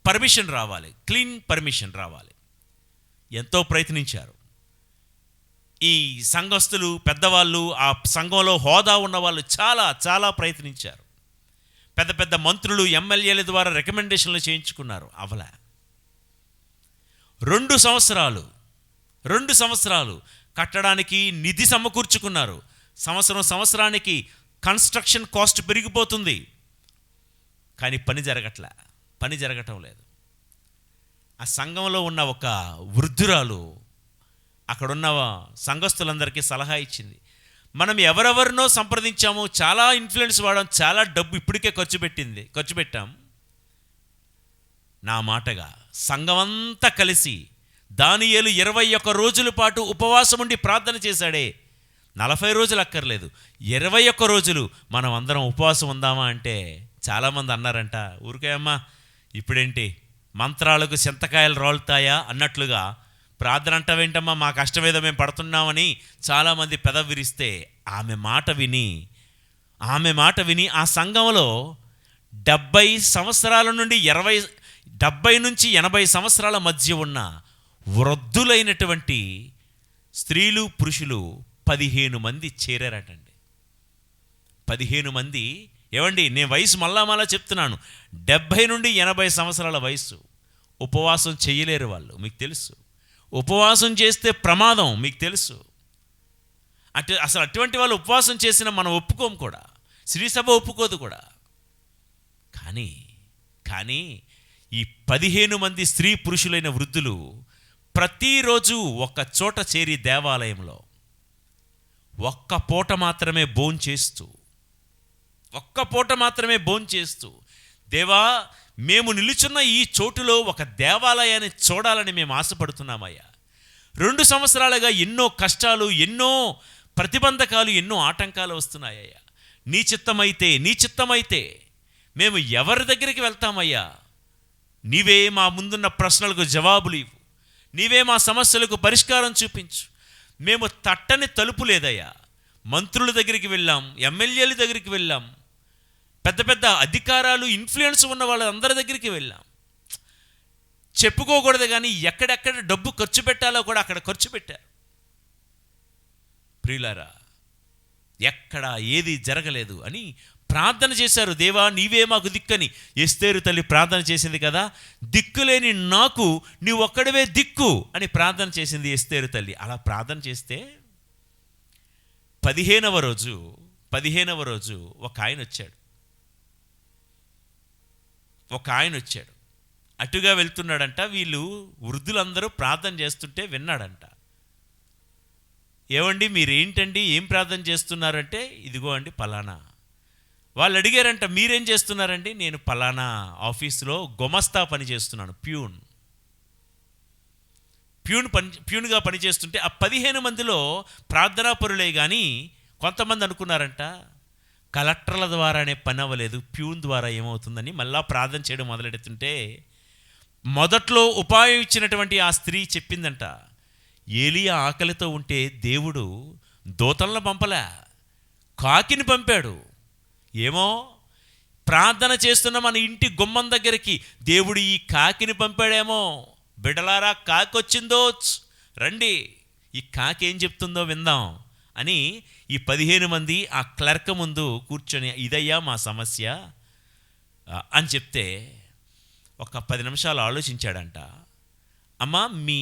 Speaker 1: పర్మిషన్ రావాలి, క్లీన్ పర్మిషన్ రావాలి. ఎంతో ప్రయత్నించారు ఈ సంఘస్థులు, పెద్దవాళ్ళు, ఆ సంఘంలో హోదా ఉన్నవాళ్ళు చాలా చాలా ప్రయత్నించారు. పెద్ద పెద్ద మంత్రులు, ఎమ్మెల్యేల ద్వారా రికమెండేషన్లు చేయించుకున్నారు. అవలా 2 సంవత్సరాలు కట్టడానికి నిధి సమకూర్చుకున్నారు. సంవత్సరానికి కన్స్ట్రక్షన్ కాస్ట్ పెరిగిపోతుంది. కానీ పని జరగటం లేదు. ఆ సంఘంలో ఉన్న ఒక వృద్ధురాలు అక్కడున్న సంఘస్థులందరికీ సలహా ఇచ్చింది. మనం ఎవరెవరినో సంప్రదించాము, చాలా ఇన్ఫ్లుయెన్స్ వాడాం, చాలా డబ్బు ఇప్పటికే ఖర్చు పెట్టాం. నా మాటగా సంఘమంతా కలిసి దానియేలు 21 రోజుల పాటు ఉపవాసం ఉండి ప్రార్థన చేశాడే. 40 రోజులు అక్కర్లేదు, 21 రోజులు మనం అందరం ఉపవాసం ఉందామా అంటే చాలామంది అన్నారంట, ఊరికే అమ్మా ఇప్పుడేంటి మంత్రాలకు చింతకాయలు రాలుతాయా అన్నట్లుగా ప్రార్థన అంటావేంటమ్మా, మా కష్టమేదో మేము పడుతున్నామని చాలామంది పెదవి విరిస్తే ఆమె మాట విని ఆ సంఘంలో 70 సంవత్సరాల నుండి 70 నుంచి 80 సంవత్సరాల మధ్య ఉన్న వృద్ధులైనటువంటి స్త్రీలు, పురుషులు 15 మంది చేరారటండి. 15 మంది. ఏమండి, నేను వయసు మళ్ళా చెప్తున్నాను, 70 నుండి 80 సంవత్సరాల వయసు. ఉపవాసం చేయలేరు వాళ్ళు, మీకు తెలుసు. ఉపవాసం చేస్తే ప్రమాదం, మీకు తెలుసు. అసలు అటువంటి వాళ్ళు ఉపవాసం చేసిన మనం ఒప్పుకోము కూడా, శ్రీసభ ఒప్పుకోదు కూడా. కానీ ఈ 15 మంది స్త్రీ పురుషులైన వృద్ధులు ప్రతిరోజు ఒక చోట చేరి దేవాలయంలో ఒక్క పూట మాత్రమే భోంచేస్తూ దేవా, మేము నిలుచున్న ఈ చోటులో ఒక దేవాలయాన్ని చూడాలని మేము ఆశపడుతున్నామయ్యా. 2 సంవత్సరాలుగా ఎన్నో కష్టాలు, ఎన్నో ప్రతిబంధకాలు, ఎన్నో ఆటంకాలు వస్తున్నాయ్యా. నీ చిత్తమైతే మేము ఎవరి దగ్గరికి వెళ్తామయ్యా? నీవే మా ముందున్న ప్రశ్నలకు జవాబులు ఇవ్వు, నీవే మా సమస్యలకు పరిష్కారం చూపించు. మేము తట్టని తలుపు లేదయ్యా. మంత్రుల దగ్గరికి వెళ్ళాం, ఎమ్మెల్యేల దగ్గరికి వెళ్ళాం, పెద్ద పెద్ద అధికారాలు, ఇన్ఫ్లుయెన్స్ ఉన్న వాళ్ళందరి దగ్గరికి వెళ్ళాం. చెప్పుకోకూడదు కానీ ఎక్కడెక్కడ డబ్బు ఖర్చు పెట్టాలో కూడా అక్కడ ఖర్చు పెట్టారు. ప్రియులారా, ఎక్కడ ఏది జరగలేదు అని ప్రార్థన చేశారు. దేవా, నీవే మాకు దిక్కని. ఎస్తేరు తల్లి ప్రార్థన చేసింది కదా, దిక్కులేని నాకు నీవు ఒక్కడివే దిక్కు అని ప్రార్థన చేసింది ఎస్తేరు తల్లి. అలా ప్రార్థన చేస్తే 15వ రోజు ఒక ఆయన వచ్చాడు. అటుగా వెళ్తున్నాడంట. వీళ్ళు వృద్ధులందరూ ప్రార్థన చేస్తుంటే విన్నాడంట. ఏమండి, మీరేంటండి, ఏం ప్రార్థన చేస్తున్నారంటే, ఇదిగో అండి పలానా. వాళ్ళు అడిగారంట, మీరేం చేస్తున్నారండి? నేను పలానా ఆఫీసులో గుమస్తా పని చేస్తున్నాను, ప్యూన్. ప్యూన్గా పనిచేస్తుంటే ఆ 15 మందిలో ప్రార్థనా పరులే కానీ కొంతమంది అనుకున్నారంట కలెక్టర్ల ద్వారానే పని అవ్వలేదు, ప్యూన్ ద్వారా ఏమవుతుందని మళ్ళా ప్రార్థన చేయడం మొదలెడుతుంటే మొదట్లో ఉపాయం ఇచ్చినటువంటి ఆ స్త్రీ చెప్పిందంట, ఏలియా ఆకలితో ఉంటే దేవుడు దూతలను పంపలే, కాకిని పంపాడు. ఏమో ప్రార్థన చేస్తున్న మన ఇంటి గుమ్మం దగ్గరికి దేవుడు ఈ కాకిని పంపాడేమో. బిడలారా, కాకి వచ్చిందో, రండి ఈ కాకి ఏం చెప్తుందో విందాం అని ఈ 15 మంది ఆ క్లర్క్ ముందు కూర్చొని ఇదయ్యా మా సమస్య అని చెప్తే ఒక 10 నిమిషాలు ఆలోచించాడంట. అమ్మా, మీ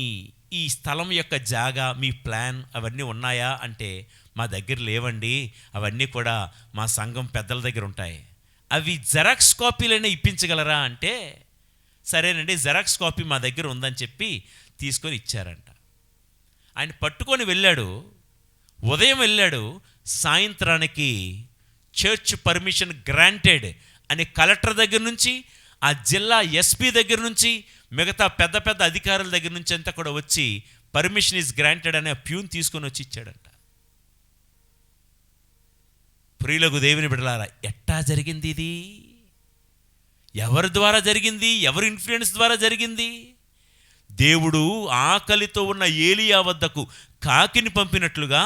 Speaker 1: ఈ స్థలం యొక్క జాగా, మీ ప్లాన్ అవన్నీ ఉన్నాయా అంటే మా దగ్గర లేవండి, అవన్నీ కూడా మా సంఘం పెద్దల దగ్గర ఉంటాయి, అవి జెరాక్స్ కాపీలైనా ఇప్పించగలరా అంటే సరేనండి జెరాక్స్ కాపీ మా దగ్గర ఉందని చెప్పి తీసుకొని ఇచ్చారంట. ఆయన పట్టుకొని వెళ్ళాడు, ఉదయం వెళ్ళాడు, సాయంత్రానికి చర్చ్ పర్మిషన్ గ్రాంటెడ్ అని కలెక్టర్ దగ్గర నుంచి, ఆ జిల్లా ఎస్పీ దగ్గర నుంచి, మిగతా పెద్ద పెద్ద అధికారుల దగ్గర నుంచి అంతా కూడా వచ్చి పర్మిషన్ ఈజ్ గ్రాంటెడ్ అనే ప్యూన్ తీసుకొని వచ్చి ఇచ్చాడంట. ప్రియులకు దేవుని బిడ్డలారా, ఎట్టా జరిగింది ఇది? ఎవరి ద్వారా జరిగింది? ఎవరి ఇన్ఫ్లుయెన్స్ ద్వారా జరిగింది? దేవుడు ఆకలితో ఉన్న ఏలియా వద్దకు కాకిని పంపినట్లుగా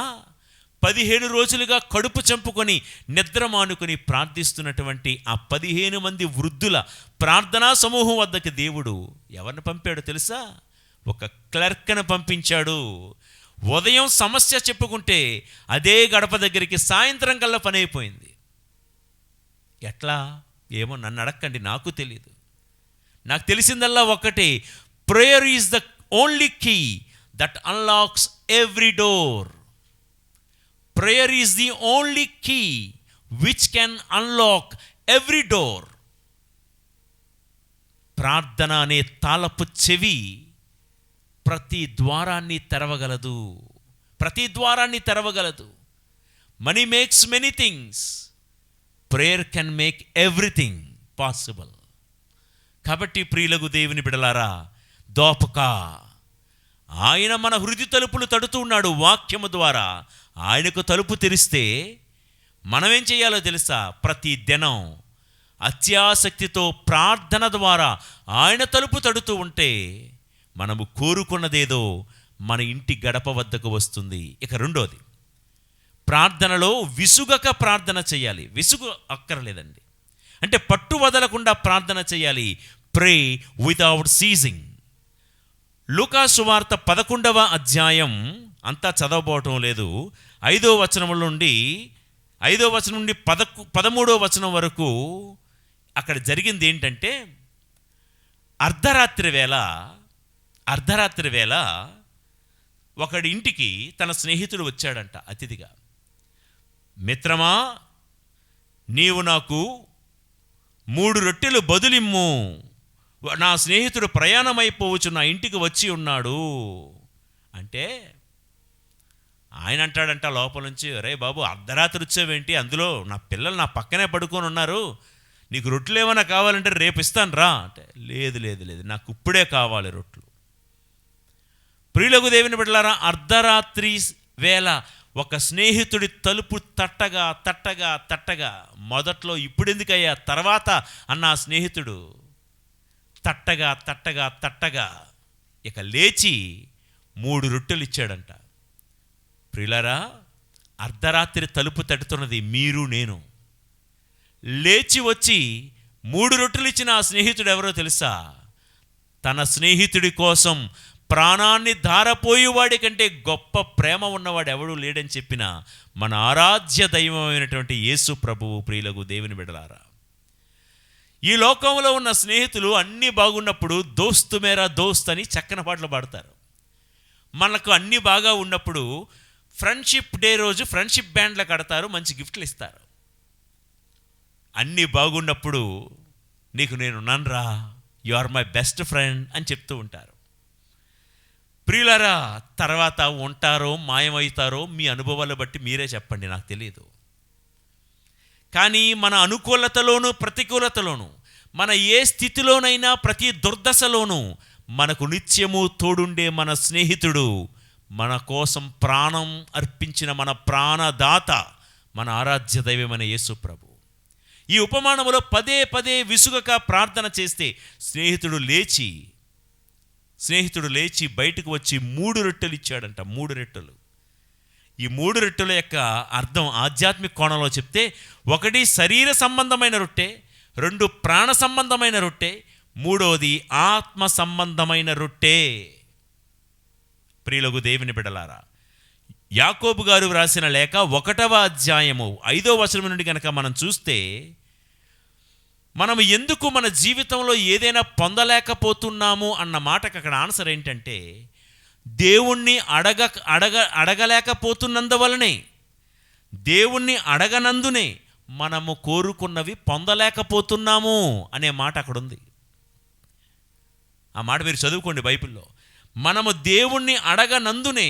Speaker 1: 15 రోజులుగా కడుపు చంపుకొని నిద్ర మానుకొని ప్రార్థిస్తున్నటువంటి ఆ 15 మంది వృద్ధుల ప్రార్థనా సమూహం వద్దకు దేవుడు ఎవరిని పంపాడో తెలుసా? ఒక క్లర్క్ను పంపించాడు. ఉదయం సమస్య చెప్పుకుంటే అదే గడప దగ్గరికి సాయంత్రం కల్లా పని అయిపోయింది. ఎట్లా? ఏమో నన్ను అడక్కండి, నాకు తెలియదు. నాకు తెలిసిందల్లా ఒకటే, prayer is the only key that unlocks every door. Prayer is the only key which can unlock every door. ప్రార్థన అనే తాళపు చెవి ప్రతి ద్వారాన్ని తెరవగలదు, ప్రతి ద్వారాన్ని తెరవగలదు. Money makes many things, prayer can make everything possible. కాబట్టి ప్రియులకు దేవుని బిడలారా, దోపక ఆయన మన హృది తలుపులు తడుతూ ఉన్నాడు వాక్యము ద్వారా. ఆయనకు తలుపు తెరిస్తే మనమేం చేయాలో తెలుసా? ప్రతి దినం అత్యాసక్తితో ప్రార్థన ద్వారా ఆయన తలుపు తడుతూ ఉంటే మనము కోరుకున్నదేదో మన ఇంటి గడప వద్దకు వస్తుంది. ఇక రెండోది, ప్రార్థనలో విసుగక ప్రార్థన చేయాలి. విసుగు అక్కర్లేదండి, అంటే పట్టు వదలకుండా ప్రార్థన చేయాలి. ప్రే వితౌట్ సీజింగ్. లూకా సువార్త 11వ అధ్యాయం అంతా చదవబోవటం లేదు. 5వ వచనం నుండి 13వ వచనం వరకు అక్కడ జరిగింది ఏంటంటే, అర్ధరాత్రి వేళ ఒకడి ఇంటికి తన స్నేహితుడు వచ్చాడంట అతిథిగా. మిత్రమా, నీవు నాకు 3 రొట్టెలు బదులిమ్ము, నా స్నేహితుడు ప్రయాణమైపోవచ్చు నా ఇంటికి వచ్చి ఉన్నాడు అంటే ఆయన అంటాడంట లోపల నుంచి, రే బాబు అర్ధరాత్రి వచ్చావేంటి, అందులో నా పిల్లలు నా పక్కనే పడుకొని ఉన్నారు, నీకు రొట్టెలు ఏమైనా కావాలంటే రేపు ఇస్తాను రా అంటే, లేదు లేదు లేదు నాకు ఇప్పుడే కావాలి రొట్టెలు. ప్రియులకు దేవుని బిడ్డలారా, అర్ధరాత్రి వేళ ఒక స్నేహితుడి తలుపు తట్టగా తట్టగా తట్టగా, మొదట్లో ఇప్పుడెందుకయ్యా తర్వాత అన్న ఆ స్నేహితుడు తట్టగా తట్టగా తట్టగా ఇక లేచి 3 రొట్టెలు ఇచ్చాడంట. ప్రియులారా, అర్ధరాత్రి తలుపు తట్టుతున్నది మీరు నేను. లేచి వచ్చి 3 రొట్టెలు ఇచ్చిన ఆ స్నేహితుడు ఎవరో తెలుసా? తన స్నేహితుడి కోసం ప్రాణాన్ని ధారపోయేవాడి కంటే గొప్ప ప్రేమ ఉన్నవాడు ఎవడూ లేడని చెప్పిన మన ఆరాధ్య దైవమైనటువంటి యేసు ప్రభువు. ప్రియులకు దేవుని బిడ్డలారా, ఈ లోకంలో ఉన్న స్నేహితులు అన్నీ బాగున్నప్పుడు దోస్తు మేరా దోస్త్ అని చక్కని పాటలు పాడతారు. మనకు అన్నీ బాగా ఉన్నప్పుడు ఫ్రెండ్షిప్ డే రోజు ఫ్రెండ్షిప్ బ్యాండ్లు కడతారు, మంచి గిఫ్ట్లు ఇస్తారు. అన్నీ బాగున్నప్పుడు నీకు నేను నన్రా, you are my best friend అని చెప్తూ ఉంటారు. ప్రియులారా, తర్వాత ఉంటారో మాయమవుతారో మీ అనుభవాలు బట్టి మీరే చెప్పండి, నాకు తెలియదు. కానీ మన అనుకూలతలోనూ ప్రతికూలతలోనూ, మన ఏ స్థితిలోనైనా ప్రతి దుర్దశలోనూ మనకు నిత్యము తోడుండే మన స్నేహితుడు, మన కోసం ప్రాణం అర్పించిన మన ప్రాణదాత, మన ఆరాధ్య దైవమైన యేసు ప్రభు. ఈ ఉపమానములో పదే పదే విసుగక ప్రార్థన చేస్తే స్నేహితుడు లేచి బయటకు వచ్చి 3 రొట్టెలు ఇచ్చాడంట. 3 రొట్టెలు. ఈ 3 రొట్టెల యొక్క అర్థం ఆధ్యాత్మిక కోణంలో చెప్తే, 1 శరీర సంబంధమైన రొట్టె, 2 ప్రాణ సంబంధమైన రొట్టె, 3వది ఆత్మ సంబంధమైన రొట్టె. ప్రియులకు దేవుని బిడ్డలారా, యాకోబు గారు వ్రాసిన లేఖ 1వ అధ్యాయము 5వ వచనం నుండి కనుక మనం చూస్తే, మనం ఎందుకు మన జీవితంలో ఏదైనా పొందలేకపోతున్నాము అన్న మాటకు అక్కడ ఆన్సర్ ఏంటంటే, దేవుణ్ణి అడగలేకపోతున్నందువలనే, దేవుణ్ణి అడగనందునే మనము కోరుకున్నవి పొందలేకపోతున్నాము అనే మాట అక్కడ ఉంది. ఆ మాట మీరు చదువుకోండి బైబిల్లో. మనము దేవుణ్ణి అడగనందునే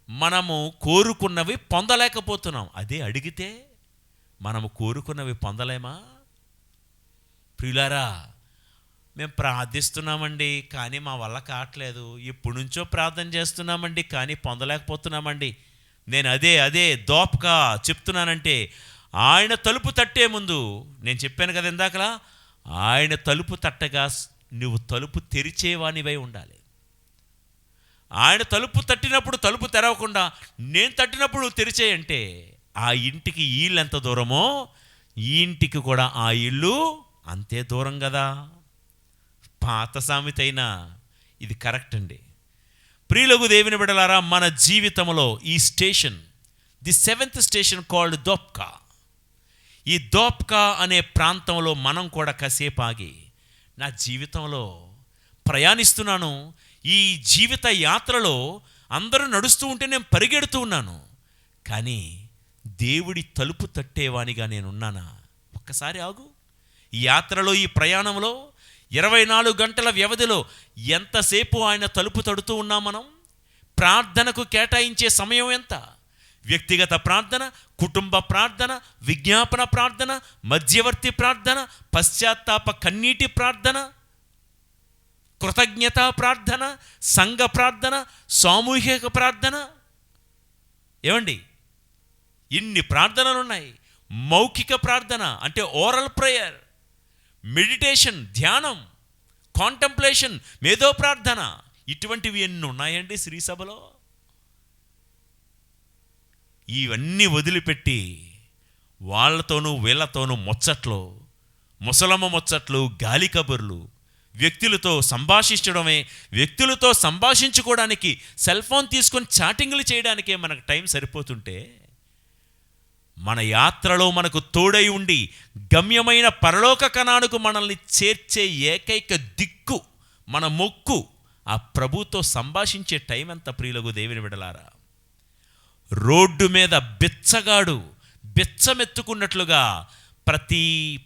Speaker 1: మనము కోరుకున్నవి పొందలేకపోతున్నాం. అదే అడిగితే మనము కోరుకున్నవి పొందలేమా? ప్రియులారా, మేము ప్రార్థిస్తున్నామండి కానీ మా వల్ల కావట్లేదు. ఎప్పటి నుంచో ప్రార్థన చేస్తున్నామండి కానీ పొందలేకపోతున్నామండి. నేను అదే దోప్గా చెప్తున్నానంటే, ఆయన తలుపు తట్టే ముందు నేను చెప్పాను కదా ఇందాకలా, ఆయన తలుపు తట్టగా నువ్వు తలుపు తెరిచేవానివై ఉండాలి. ఆయన తలుపు తట్టినప్పుడు తలుపు తెరవకుండా నేను తట్టినప్పుడు తెరిచేయంటే, ఆ ఇంటికి ఈ ఇల్లు ఎంత దూరమో ఈ ఇంటికి కూడా ఆ ఇల్లు అంతే దూరం కదా. పాత సామెత అయినా ఇది కరెక్ట్ అండి. ప్రియులకు దేవుని బిడ్డలారా, మన జీవితంలో ఈ station, the 7th station called దోప్కా, ఈ దోప్కా అనే ప్రాంతంలో మనం కూడా కాసేపు ఆగి, నా జీవితంలో ప్రయాణిస్తున్నాను, ఈ జీవిత యాత్రలో అందరూ నడుస్తూ ఉంటే నేను పరిగెడుతూ ఉన్నాను, కానీ దేవుడి తలుపు తట్టేవానిగా నేనున్నానా? ఒక్కసారి ఆగు. ఈ యాత్రలో, ఈ ప్రయాణంలో 24 గంటల వ్యవధిలో ఎంతసేపు ఆయన తలుపు తడుతూ ఉన్నాం మనం? ప్రార్థనకు కేటాయించే సమయం ఎంత? వ్యక్తిగత ప్రార్థన, కుటుంబ ప్రార్థన, విజ్ఞాపన ప్రార్థన, మధ్యవర్తి ప్రార్థన, పశ్చాత్తాప కన్నీటి ప్రార్థన, కృతజ్ఞతా ప్రార్థన, సంఘ ప్రార్థన, సామూహిక ప్రార్థన. ఏమండి, ఇన్ని ప్రార్థనలు ఉన్నాయి. మౌఖిక ప్రార్థన అంటే ఓరల్ ప్రేయర్, మెడిటేషన్ ధ్యానం, కాంటంప్లేషన్, మేధో ప్రార్థన, ఇటువంటివి ఎన్ని ఉన్నాయండి శ్రీసభలో. ఇవన్నీ వదిలిపెట్టి వాళ్ళతోనూ వీళ్ళతోనూ ముచ్చట్లు, ముసలమ్మ ముచ్చట్లు, గాలి కబుర్లు, వ్యక్తులతో సంభాషించడమే, వ్యక్తులతో సంభాషించుకోవడానికి సెల్ ఫోన్ తీసుకొని చాటింగ్లు చేయడానికే మనకు టైం సరిపోతుంటే, మన యాత్రలో మనకు తోడై ఉండి గమ్యమైన పరలోక కణానికి మనల్ని చేర్చే ఏకైక దిక్కు, మన మొక్కు ఆ ప్రభుతో సంభాషించే టైం ఎంత ప్రియులకు దేవుని బిడ్డలారా? రోడ్డు మీద బిచ్చగాడు బిచ్చమెత్తుకున్నట్లుగా ప్రతి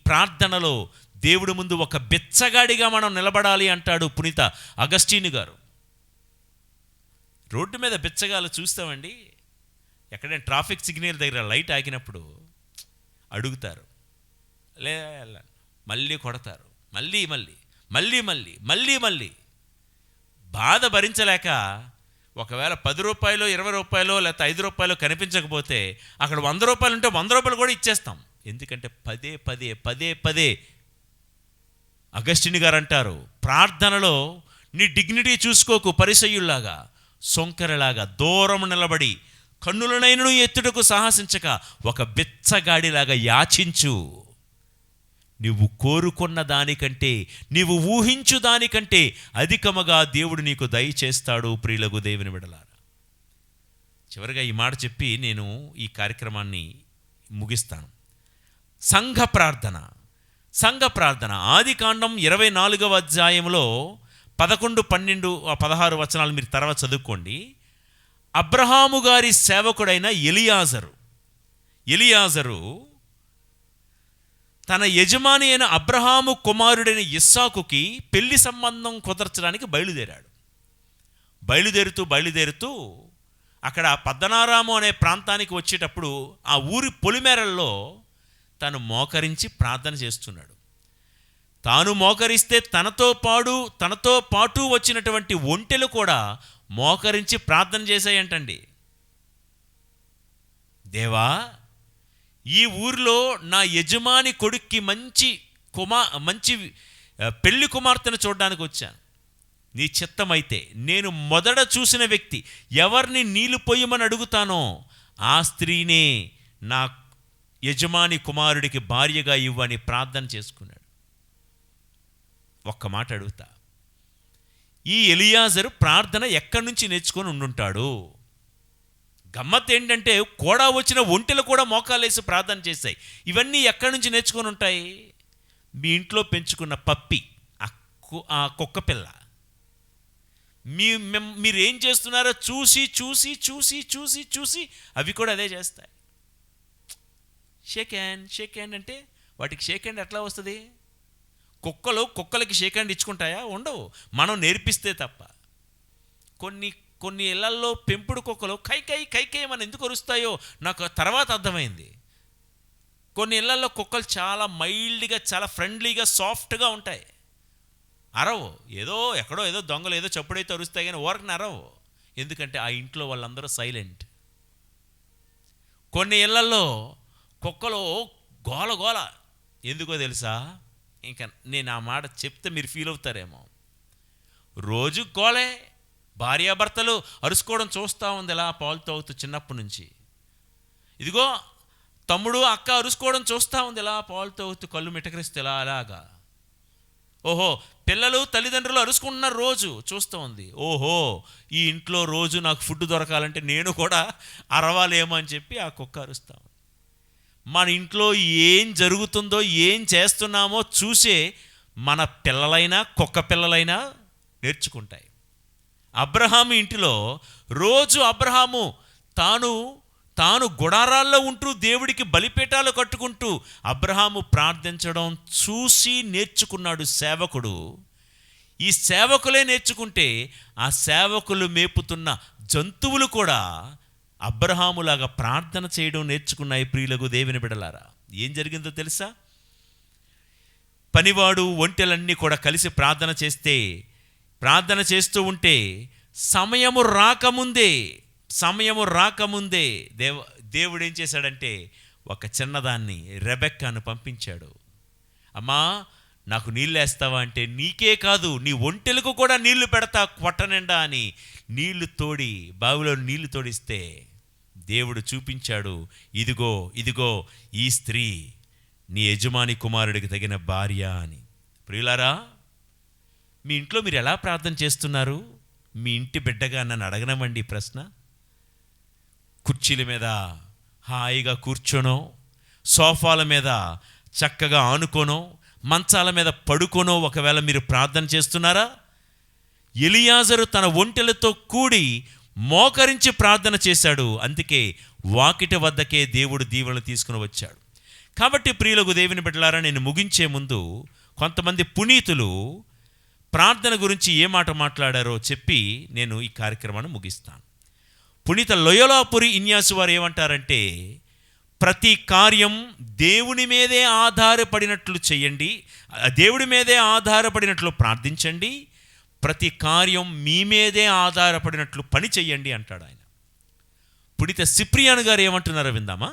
Speaker 1: ప్రార్థనలో దేవుడి ముందు ఒక బిచ్చగాడిగా మనం నిలబడాలి అంటాడు పునీత అగస్టీని గారు. రోడ్డు మీద బిచ్చగాళ్ళు చూస్తామండి, ఎక్కడైనా ట్రాఫిక్ సిగ్నల్ దగ్గర లైట్ ఆగినప్పుడు అడుగుతారు, మళ్ళీ కొడతారు, మళ్ళీ బాధ భరించలేక ఒకవేళ 10 రూపాయలు, 20 రూపాయలు, లేకపోతే 5 రూపాయలు కనిపించకపోతే అక్కడ 100 రూపాయలు ఉంటే 100 రూపాయలు కూడా ఇచ్చేస్తాం. ఎందుకంటే పదే అగస్టిని గారు అంటారు, ప్రార్థనలో నీ డిగ్నిటీ చూసుకోకు, పరిసయ్యుల్లాగా సొంకరలాగా దూరం నిలబడి కన్నులనైనను ఎత్తుటకు సాహసించక ఒక బిచ్చగాడిలాగా యాచించు. నువ్వు కోరుకున్న దానికంటే, నీవు ఊహించు దానికంటే అధికముగా దేవుడు నీకు దయచేస్తాడు. ప్రియులకు దేవుని బిడ్డలారా, చివరిగా ఈ మాట చెప్పి నేను ఈ కార్యక్రమాన్ని ముగిస్తాను. సంఘ ప్రార్థన ఆదికాండం 24వ అధ్యాయంలో 11, 12, 16 వచనాలు మీరు తర్వాత చదువుకోండి. అబ్రహాము గారి సేవకుడైన ఎలియాజరు తన యజమాని అయిన అబ్రహాము కుమారుడైన ఇస్సాకుకి పెళ్లి సంబంధం కుదర్చడానికి బయలుదేరుతూ అక్కడ పద్దనారాము అనే ప్రాంతానికి వచ్చేటప్పుడు ఆ ఊరి పొలిమేరల్లో తను మోకరించి ప్రార్థన చేస్తున్నాడు. తాను మోకరిస్తే తనతో పాటు వచ్చినటువంటి ఒంటెలు కూడా మోకరించి ప్రార్థన చేశాయంటండి. దేవా, ఈ ఊరిలో నా యజమాని కొడుక్కి మంచి పెళ్లి కుమార్తెను చూడడానికి వచ్చాను. నీ చిత్తమైతే నేను మొదట చూసిన వ్యక్తి ఎవరిని నీళ్లు పొయ్యమని అడుగుతానో ఆ స్త్రీనే నా యజమాని కుమారుడికి భార్యగా ఇవ్వని ప్రార్థన చేసుకున్నాడు. ఒక్క మాట అడుగుతా, ఈ ఎలియాజరు ప్రార్థన ఎక్కడి నుంచి నేర్చుకొని ఉండుంటాడు? గమ్మత్ ఏంటంటే కూడా వచ్చిన ఒంటెలు కూడా మోకాలేసి ప్రార్థన చేశాయి. ఇవన్నీ ఎక్కడి నుంచి నేర్చుకొని ఉంటాయి? మీ ఇంట్లో పెంచుకున్న పప్పి, ఆ కుక్క పిల్ల మీరేం చేస్తున్నారో చూసి చూసి చూసి చూసి చూసి అవి కూడా అదే చేస్తాయి. షేక్ హ్యాండ్ అంటే వాటికి షేక్ హ్యాండ్ ఎట్లా వస్తుంది? కుక్కలకి షేక్ హ్యాండ్ ఇచ్చుకుంటాయా? ఉండవు, మనం నేర్పిస్తే తప్ప. కొన్ని ఇళ్లల్లో పెంపుడు కుక్కలు కైకై మనం ఎందుకు అరుస్తాయో నాకు తర్వాత అర్థమైంది. కొన్ని ఇళ్లల్లో కుక్కలు చాలా మైల్డ్గా, చాలా ఫ్రెండ్లీగా, సాఫ్ట్గా ఉంటాయి. అరవు, ఎక్కడో దొంగలు ఏదో చప్పుడైతే అరుస్తాయి కానీ ఊరకని అరవు. ఎందుకంటే ఆ ఇంట్లో వాళ్ళందరూ సైలెంట్. కొన్ని ఇళ్లల్లో కుక్కలు గోల ఎందుకో తెలుసా? ఇంకా నేను ఆ మాట చెప్తే మీరు ఫీల్ అవుతారేమో. రోజు గోలే, భార్యాభర్తలు అరుసుకోవడం చూస్తూ ఉంది ఇలా పాలు తాగుతూ చిన్నప్పటి నుంచి. ఇదిగో తమ్ముడు అక్క అరుసుకోవడం చూస్తూ ఉంది ఇలా పాలు తాగుతూ కళ్ళు మిటకరిస్తే అలాగా. ఓహో, పిల్లలు తల్లిదండ్రులు అరుచుకుంటున్న రోజు చూస్తూ ఉంది. ఓహో, ఈ ఇంట్లో రోజు నాకు ఫుడ్ దొరకాలంటే నేను కూడా అరవాలేమో అని చెప్పి ఆ కుక్క అరుస్తా ఉంది. మన ఇంట్లో ఏం జరుగుతుందో ఏం చేస్తున్నామో చూసే మన పిల్లలైనా కుక్క పిల్లలైనా నేర్చుకుంటాయి. అబ్రహాము ఇంటిలో రోజు అబ్రహాము తాను గుడారాల్లో ఉంటూ దేవుడికి బలిపీఠాలు కట్టుకుంటూ అబ్రహాము ప్రార్థించడం చూసి నేర్చుకున్నాడు సేవకుడు. ఈ సేవకులే నేర్చుకుంటే ఆ సేవకులు మేపుతున్న జంతువులు కూడా అబ్రహాములాగా ప్రార్థన చేయడం నేర్చుకున్నాయి. ప్రియులకు దేవుని బిడ్డలారా, ఏం జరిగిందో తెలుసా? పనివాడు ఒంటెలన్నీ కూడా కలిసి ప్రార్థన చేస్తూ ఉంటే సమయము రాకముందే దేవుడు ఏం చేశాడంటే ఒక చిన్నదాన్ని, రెబెక్కాను పంపించాడు. అమ్మా, నాకు నీళ్ళు వేస్తావా అంటే, నీకే కాదు నీ ఒంటెలకు కూడా నీళ్లు పెడతా కొట్టనిండా అని బావిలో నీళ్లు తోడిస్తే దేవుడు చూపించాడు, ఇదిగో ఈ స్త్రీ నీ యజమాని కుమారుడికి తగిన భార్య అని. ప్రియులారా, మీ ఇంట్లో మీరు ఎలా ప్రార్థన చేస్తున్నారు? మీ ఇంటి బిడ్డగా నన్ను అడగనమండి ప్రశ్న. కుర్చీల మీద హాయిగా కూర్చోనో, సోఫాల మీద చక్కగా ఆనుకోనో, మంచాల మీద పడుకోనో ఒకవేళ మీరు ప్రార్థన చేస్తున్నారా? ఎలియాజరు తన ఒంటెలతో కూడి మోకరించి ప్రార్థన చేశాడు. అందుకే వాకిట వద్దకే దేవుడు దీవెనలు తీసుకుని వచ్చాడు. కాబట్టి ప్రియులకు దేవుని బిడ్డలారా, నేను ముగించే ముందు కొంతమంది పునీతులు ప్రార్థన గురించి ఏ మాట మాట్లాడారో చెప్పి నేను ఈ కార్యక్రమాన్ని ముగిస్తాను. పునీత లోయోలాపురి ఇన్యాసు వారు ఏమంటారంటే, ప్రతి కార్యం దేవుని మీదే ఆధారపడినట్లు చేయండి, దేవుడి మీదే ఆధారపడినట్లు ప్రార్థించండి, ప్రతి కార్యం మీ మీదే ఆధారపడినట్లు పని చెయ్యండి అంటాడు ఆయన. పునీత సిప్రియాను గారు ఏమంటున్నారో విందామా?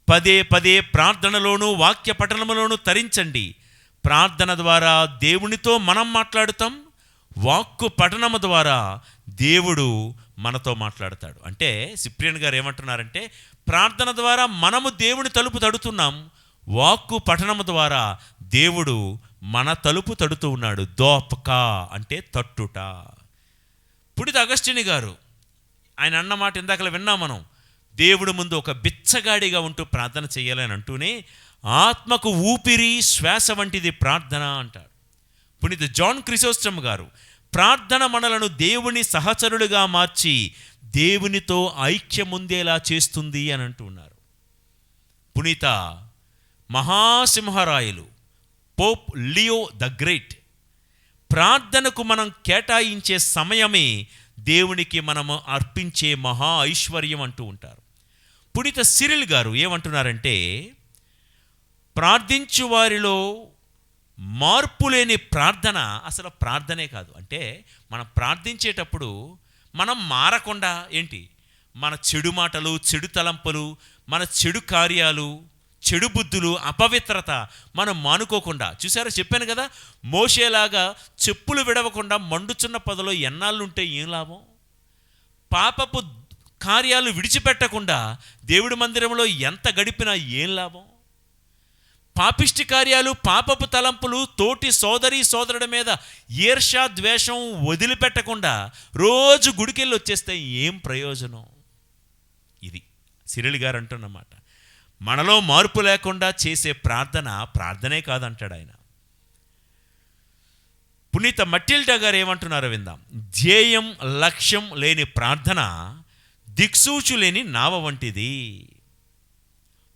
Speaker 1: పదే ప్రార్థనలోనూ వాక్య పఠనములోనూ తరించండి. ప్రార్థన ద్వారా దేవునితో మనం మాట్లాడుతాం, వాక్కు పఠనము ద్వారా దేవుడు మనతో మాట్లాడతాడు. అంటే సిప్రియన్ గారు ఏమంటున్నారంటే, ప్రార్థన ద్వారా మనము దేవుని తలుపు తడుతున్నాం, వాక్కు పఠనము ద్వారా దేవుడు మన తలుపు తడుతూ ఉన్నాడు. దోపకా అంటే తట్టుట. పునీత అగస్టిని గారు ఆయన అన్న మాట ఇందాకలా విన్నాం మనం. దేవుడి ముందు ఒక బిచ్చగాడిగా ఉంటూ ప్రార్థన చేయాలని అంటూనే, ఆత్మకు ఊపిరి శ్వాస వంటిది ప్రార్థన అంటాడు. పునీత జాన్ క్రిసోస్టమ్ గారు ప్రార్థన మనలను దేవుని సహచరులుగా మార్చి దేవునితో ఐక్యముందేలా చేస్తుంది అని అంటున్నారు. పునీత మహాసింహరాయలు పోప్ లియో ద గ్రేట్ ప్రార్థనకు మనం కేటాయించే సమయమే దేవునికి మనము అర్పించే మహా ఐశ్వర్యం అంటూ ఉంటారు. పునీత సిరిల్ గారు ఏమంటున్నారంటే, ప్రార్థించు వారిలో మార్పు లేని ప్రార్థన అసలు ప్రార్థనే కాదు. అంటే మనం ప్రార్థించేటప్పుడు మనం మారకుండా ఏంటి, మన చెడు మాటలు, చెడు తలంపులు, మన చెడు కార్యాలు, చెడు బుద్ధులు, అపవిత్రత మనం మానుకోకుండా, చూసారా చెప్పాను కదా, మోషేలాగా చెప్పులు విడవకుండా మండుచున్న పొదలో ఎన్నాళ్ళుంటే ఏం లాభం? పాపపు కార్యాలు విడిచిపెట్టకుండా దేవుడి మందిరంలో ఎంత గడిపినా ఏం లాభం? పాపిష్టి కార్యాలు, పాపపు తలంపులు, తోటి సోదరి సోదరుడి మీద ఈర్ష్య ద్వేషం వదిలిపెట్టకుండా రోజు గుడికెళ్ళి వచ్చేస్తే ఏం ప్రయోజనం? ఇది సిరిల్ గారు అంటున్నమాట. మనలో మార్పు లేకుండా చేసే ప్రార్థనే కాదంటాడు ఆయన. పునీత మటిల్డా గారు ఏమంటున్నారో విందాం. ధ్యేయం లక్ష్యం లేని ప్రార్థన దిక్సూచు లేని నావ వంటిది.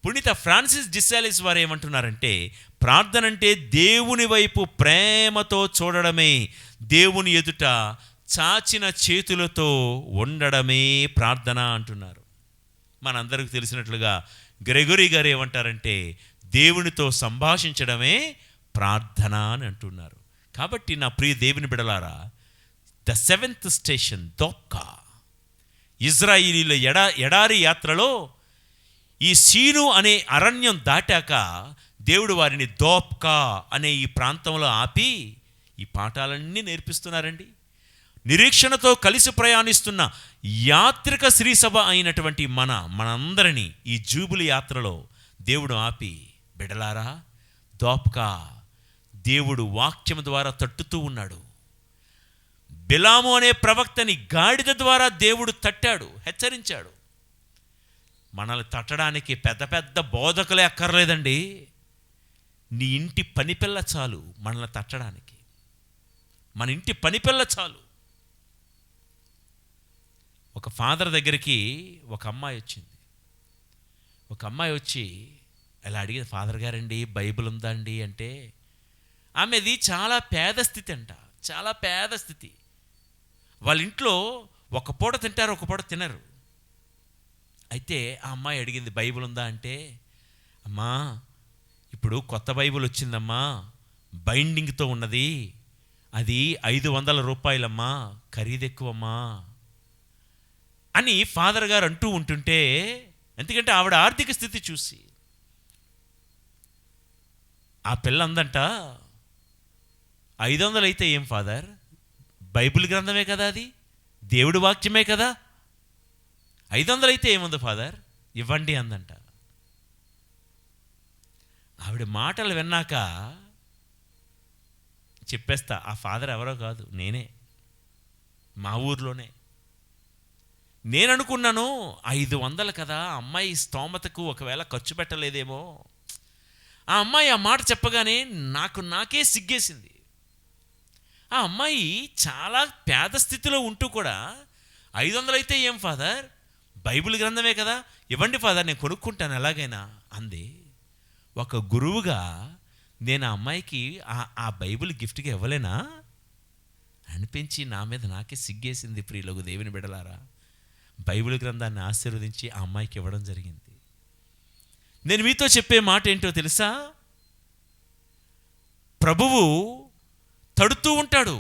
Speaker 1: పునీత ఫ్రాన్సిస్ డిసాలిస్ వారు ఏమంటున్నారంటే, ప్రార్థన అంటే దేవుని వైపు ప్రేమతో చూడడమే, దేవుని ఎదుట చాచిన చేతులతో ఉండడమే ప్రార్థన అంటున్నారు. మనందరికీ తెలిసినట్లుగా గ్రెగరీ గారు ఏమంటారంటే, దేవునితో సంభాషించడమే ప్రార్థన అని అంటున్నారు. కాబట్టి నా ప్రియ దేవుని బిడలారా, ద 7th స్టేషన్ దోప్కా. ఇజ్రాయిలీల ఎడారి యాత్రలో ఈ సీను అనే అరణ్యం దాటాక దేవుడు వారిని దోప్కా అనే ఈ ప్రాంతంలో ఆపి ఈ పాఠాలన్నీ నేర్పిస్తున్నారండి. నిరీక్షణతో కలిసి ప్రయాణిస్తున్న యాత్రిక శ్రీసభ అయినటువంటి మనందరినీ ఈ జూబిలీ యాత్రలో దేవుడు ఆపి, బిడలారా దోప్కా, దేవుడు వాక్యం ద్వారా తట్టుతూ ఉన్నాడు. బిలాము అనే ప్రవక్తని గాడిద ద్వారా దేవుడు తట్టాడు, హెచ్చరించాడు. మనల్ని తట్టడానికి పెద్ద పెద్ద బోధకులే అక్కర్లేదండి. నీ ఇంటి పనిపిల్ల చాలు మనల్ని తట్టడానికి. మన ఇంటి పనిపిల్ల చాలు. ఒక ఫాదర్ దగ్గరికి ఒక అమ్మాయి వచ్చింది. ఒక అమ్మాయి వచ్చి ఇలా అడిగేది, ఫాదర్ గారండి బైబిల్ ఉందా అండి అంటే, ఆమెది చాలా పేద స్థితి అంట, చాలా పేద స్థితి. వాళ్ళ ఇంట్లో ఒక పూట తింటారు, ఒక పూట తినరు. అయితే ఆ అమ్మాయి అడిగింది, బైబిల్ ఉందా అంటే, అమ్మా ఇప్పుడు కొత్త బైబిల్ వచ్చిందమ్మా, బైండింగ్తో ఉన్నది, అది 500 రూపాయలమ్మా, ఖరీదు ఎక్కువమ్మా అని ఫాదర్ గారు అంటూ ఉంటుంటే, ఎందుకంటే ఆవిడ ఆర్థిక స్థితి చూసి ఆ పిల్ల అందంట, 500 అయితే ఏం ఫాదర్, బైబిల్ గ్రంథమే కదా, అది దేవుడి వాక్యమే కదా, 500 అయితే ఏముంది ఫాదర్, ఇవ్వండి అందంట. ఆవిడ మాటలు విన్నాక చెప్పేస్తా, ఆ ఫాదర్ ఎవరో కాదు, నేనే, మా ఊర్లోనే. నేను అనుకున్నాను 500 కదా, అమ్మాయి స్తోమతకు ఒకవేళ ఖర్చు పెట్టలేదేమో. ఆ అమ్మాయి ఆ మాట చెప్పగానే నాకే సిగ్గేసింది. ఆ అమ్మాయి చాలా పేద స్థితిలో ఉంటూ కూడా 500 అయితే ఏం ఫాదర్, బైబిల్ గ్రంథమే కదా, ఇవ్వండి ఫాదర్, నేను కొనుక్కుంటాను ఎలాగైనా అంది. ఒక గురువుగా నేను ఆ అమ్మాయికి ఆ బైబిల్ గిఫ్ట్గా ఇవ్వలేనా అనిపించి నా మీద నాకే సిగ్గేసింది. ప్రియులకు దేవుని బిడలారా, బైబిల్ గ్రంథాన్ని ఆశీర్వదించి ఆ అమ్మాయికి ఇవ్వడం జరిగింది. నేను మీతో చెప్పే మాట ఏంటో తెలుసా, ప్రభువు తడుతూ ఉంటాడు.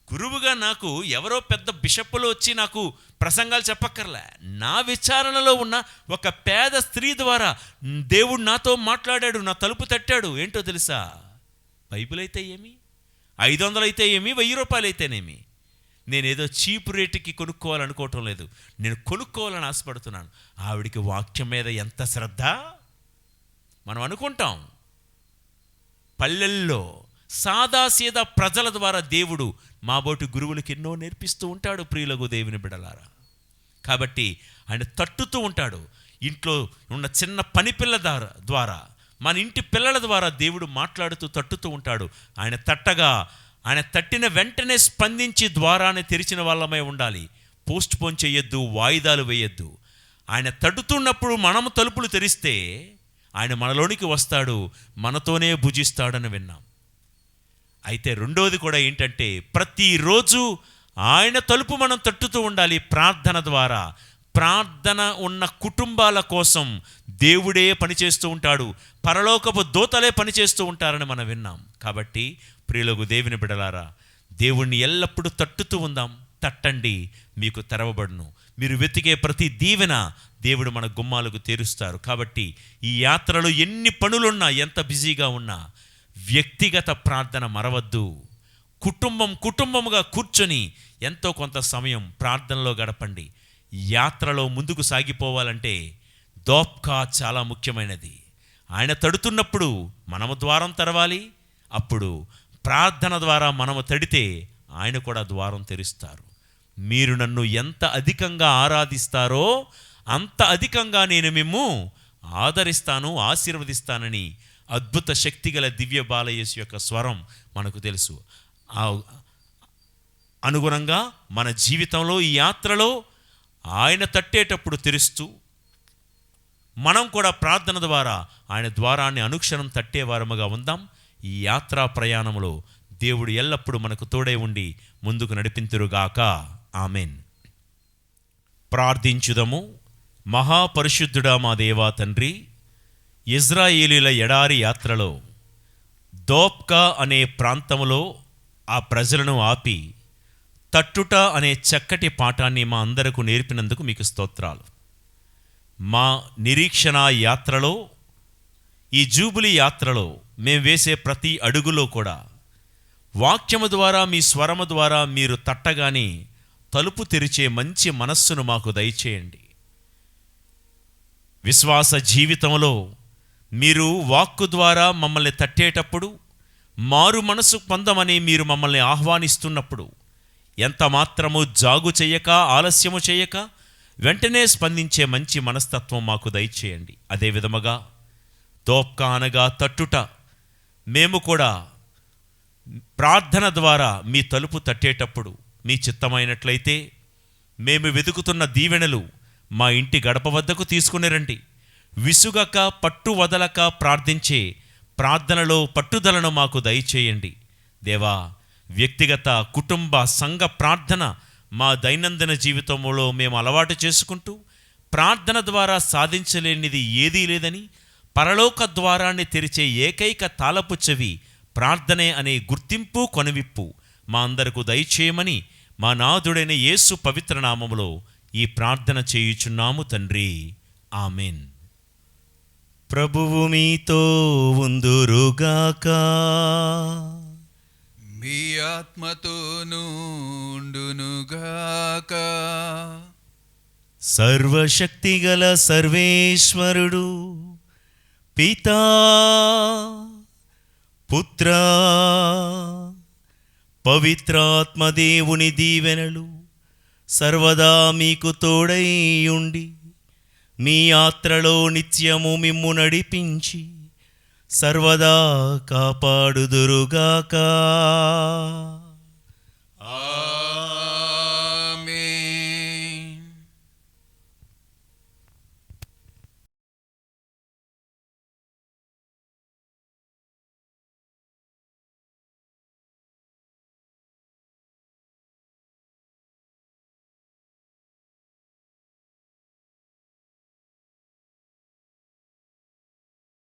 Speaker 1: గురువుగా నాకు ఎవరో పెద్ద బిషప్పులు వచ్చి నాకు ప్రసంగాలు చెప్పక్కర్లే. నా విచారణలో ఉన్న ఒక పేద స్త్రీ ద్వారా దేవుడు నాతో మాట్లాడాడు, నా తలుపు తట్టాడు. ఏంటో తెలుసా, బైబిల్ అయితే ఏమి, 500 అయితే ఏమి, 1000 రూపాయలు అయితేనేమి. నేనేదో చీప్ రేటుకి కొనుక్కోవాలనుకోవటం లేదు, నేను కొనుక్కోవాలని ఆశపడుతున్నాను. ఆవిడికి వాక్యం మీద ఎంత శ్రద్ధ. మనం అనుకుంటాం పల్లెల్లో సాదాసీదా ప్రజల ద్వారా దేవుడు మాబోటి గురువులకి ఎన్నో నేర్పిస్తూ ఉంటాడు. ప్రియులకు దేవుని బిడలారా, కాబట్టి ఆయన తట్టుతూ ఉంటాడు. ఇంట్లో ఉన్న చిన్న పనిపిల్ల ద్వారా, మన ఇంటి పిల్లల ద్వారా దేవుడు మాట్లాడుతూ తట్టుతూ ఉంటాడు. ఆయన తట్టిన వెంటనే స్పందించి ద్వారాన్ని తెరిచిన వాళ్ళమై ఉండాలి. పోస్ట్ పోన్ చేయొద్దు, వాయిదాలు వేయొద్దు. ఆయన తట్టుతున్నప్పుడు మనము తలుపులు తెరిస్తే ఆయన మనలోనికి వస్తాడు, మనతోనే భుజిస్తాడని విన్నాం. అయితే రెండోది కూడా ఏంటంటే, ప్రతిరోజు ఆయన తలుపు మనం తట్టుతూ ఉండాలి. ప్రార్థన ద్వారా, ప్రార్థన ఉన్న కుటుంబాల కోసం దేవుడే పనిచేస్తూ ఉంటాడు, పరలోకపు దూతలే పనిచేస్తూ ఉంటారని మనం విన్నాం. కాబట్టి ప్రియులకు దేవుని బిడలారా, దేవుణ్ణి ఎల్లప్పుడూ తట్టుతూ ఉందాం. తట్టండి, మీకు తెరవబడును. మీరు వెతికే ప్రతి దీవెన దేవుడు మన గుమ్మాలకు తెరుస్తారు. కాబట్టి ఈ యాత్రలో ఎన్ని పనులున్నా, ఎంత బిజీగా ఉన్నా, వ్యక్తిగత ప్రార్థన మరవద్దు. కుటుంబముగా కూర్చొని ఎంతో కొంత సమయం ప్రార్థనలో గడపండి. యాత్రలో ముందుకు సాగిపోవాలంటే దోప్కా చాలా ముఖ్యమైనది. ఆయన తడుతున్నప్పుడు మనము ద్వారం తెరవాలి. అప్పుడు ప్రార్థన ద్వారా మనము తడితే ఆయన కూడా ద్వారం తెరుస్తారు. మీరు నన్ను ఎంత అధికంగా ఆరాధిస్తారో అంత అధికంగా నేను మిమ్ము ఆదరిస్తాను, ఆశీర్వదిస్తానని అద్భుత శక్తిగల దివ్య బాలయేసు యొక్క స్వరం మనకు తెలుసు. అనుగుణంగా మన జీవితంలో ఈ యాత్రలో ఆయన తట్టేటప్పుడు తెరుస్తూ, మనం కూడా ప్రార్థన ద్వారా ఆయన ద్వారాన్ని అనుక్షణం తట్టేవారముగా ఉందాం. ఈ యాత్రా ప్రయాణంలో దేవుడు ఎల్లప్పుడూ మనకు తోడై ఉండి ముందుకు నడిపింతురుగాక. ఆమెన్. ప్రార్థించుదము. మహాపరిశుద్ధుడా మా దేవా తండ్రి, ఇజ్రాయేలీల ఎడారి యాత్రలో దోప్కా అనే ప్రాంతంలో ఆ ప్రజలను ఆపి తట్టుట అనే చక్కటి పాఠాన్ని మా అందరకు నేర్పినందుకు మీకు స్తోత్రాలు. మా నిరీక్షణ యాత్రలో, ఈ జూబిలీ యాత్రలో మేము వేసే ప్రతి అడుగులో కూడా వాక్యము ద్వారా, మీ స్వరము ద్వారా మీరు తట్టగానే తలుపు తెరిచే మంచి మనస్సును మాకు దయచేయండి. విశ్వాస జీవితంలో మీరు వాక్కు ద్వారా మమ్మల్ని తట్టేటప్పుడు, మారు మనసు పొందమని మీరు మమ్మల్ని ఆహ్వానిస్తున్నప్పుడు ఎంత మాత్రము జాగు చేయక, ఆలస్యము చేయక వెంటనే స్పందించే మంచి మనస్తత్వం మాకు దయచేయండి. అదే విధముగా దోప్కా అనగా తట్టుట, మేము కూడా ప్రార్థన ద్వారా మీ తలుపు తట్టేటప్పుడు మీ చిత్తమైనట్లయితే మేము వెతుకుతున్న దీవెనలు మా ఇంటి గడప వద్దకు తీసుకుని రండి. విసుగక, పట్టు వదలక ప్రార్థించే ప్రార్థనలో పట్టుదలను మాకు దయచేయండి. దేవా, వ్యక్తిగత, కుటుంబ, సంఘ ప్రార్థన మా దైనందిన జీవితంలో మేము అలవాటు చేసుకుంటూ, ప్రార్థన ద్వారా సాధించలేనిది ఏదీ లేదని, పరలోక ద్వారాన్ని తెరిచే ఏకైక తాళపు చెవి ప్రార్థనే అనే గుర్తింపు, కొనవిప్పు మా అందరకు దయచేయమని మా నాథుడైన యేసు పవిత్ర నామములో ఈ ప్రార్థన చేయుచున్నాము తండ్రి. ఆమెన్. ప్రభువు మీతో ఉందురుగాక.
Speaker 2: మీ ఆత్మతోనూ ఉండునుగాక.
Speaker 1: సర్వశక్తిగల సర్వేశ్వరుడు, పితా, పుత్ర, పవిత్రాత్మదేవుని దీవెనలు సర్వదా మీకు తోడై ఉండి మీ యాత్రలో నిత్యము మిమ్ము నడిపించి సర్వదా కాపాడుదురుగాక.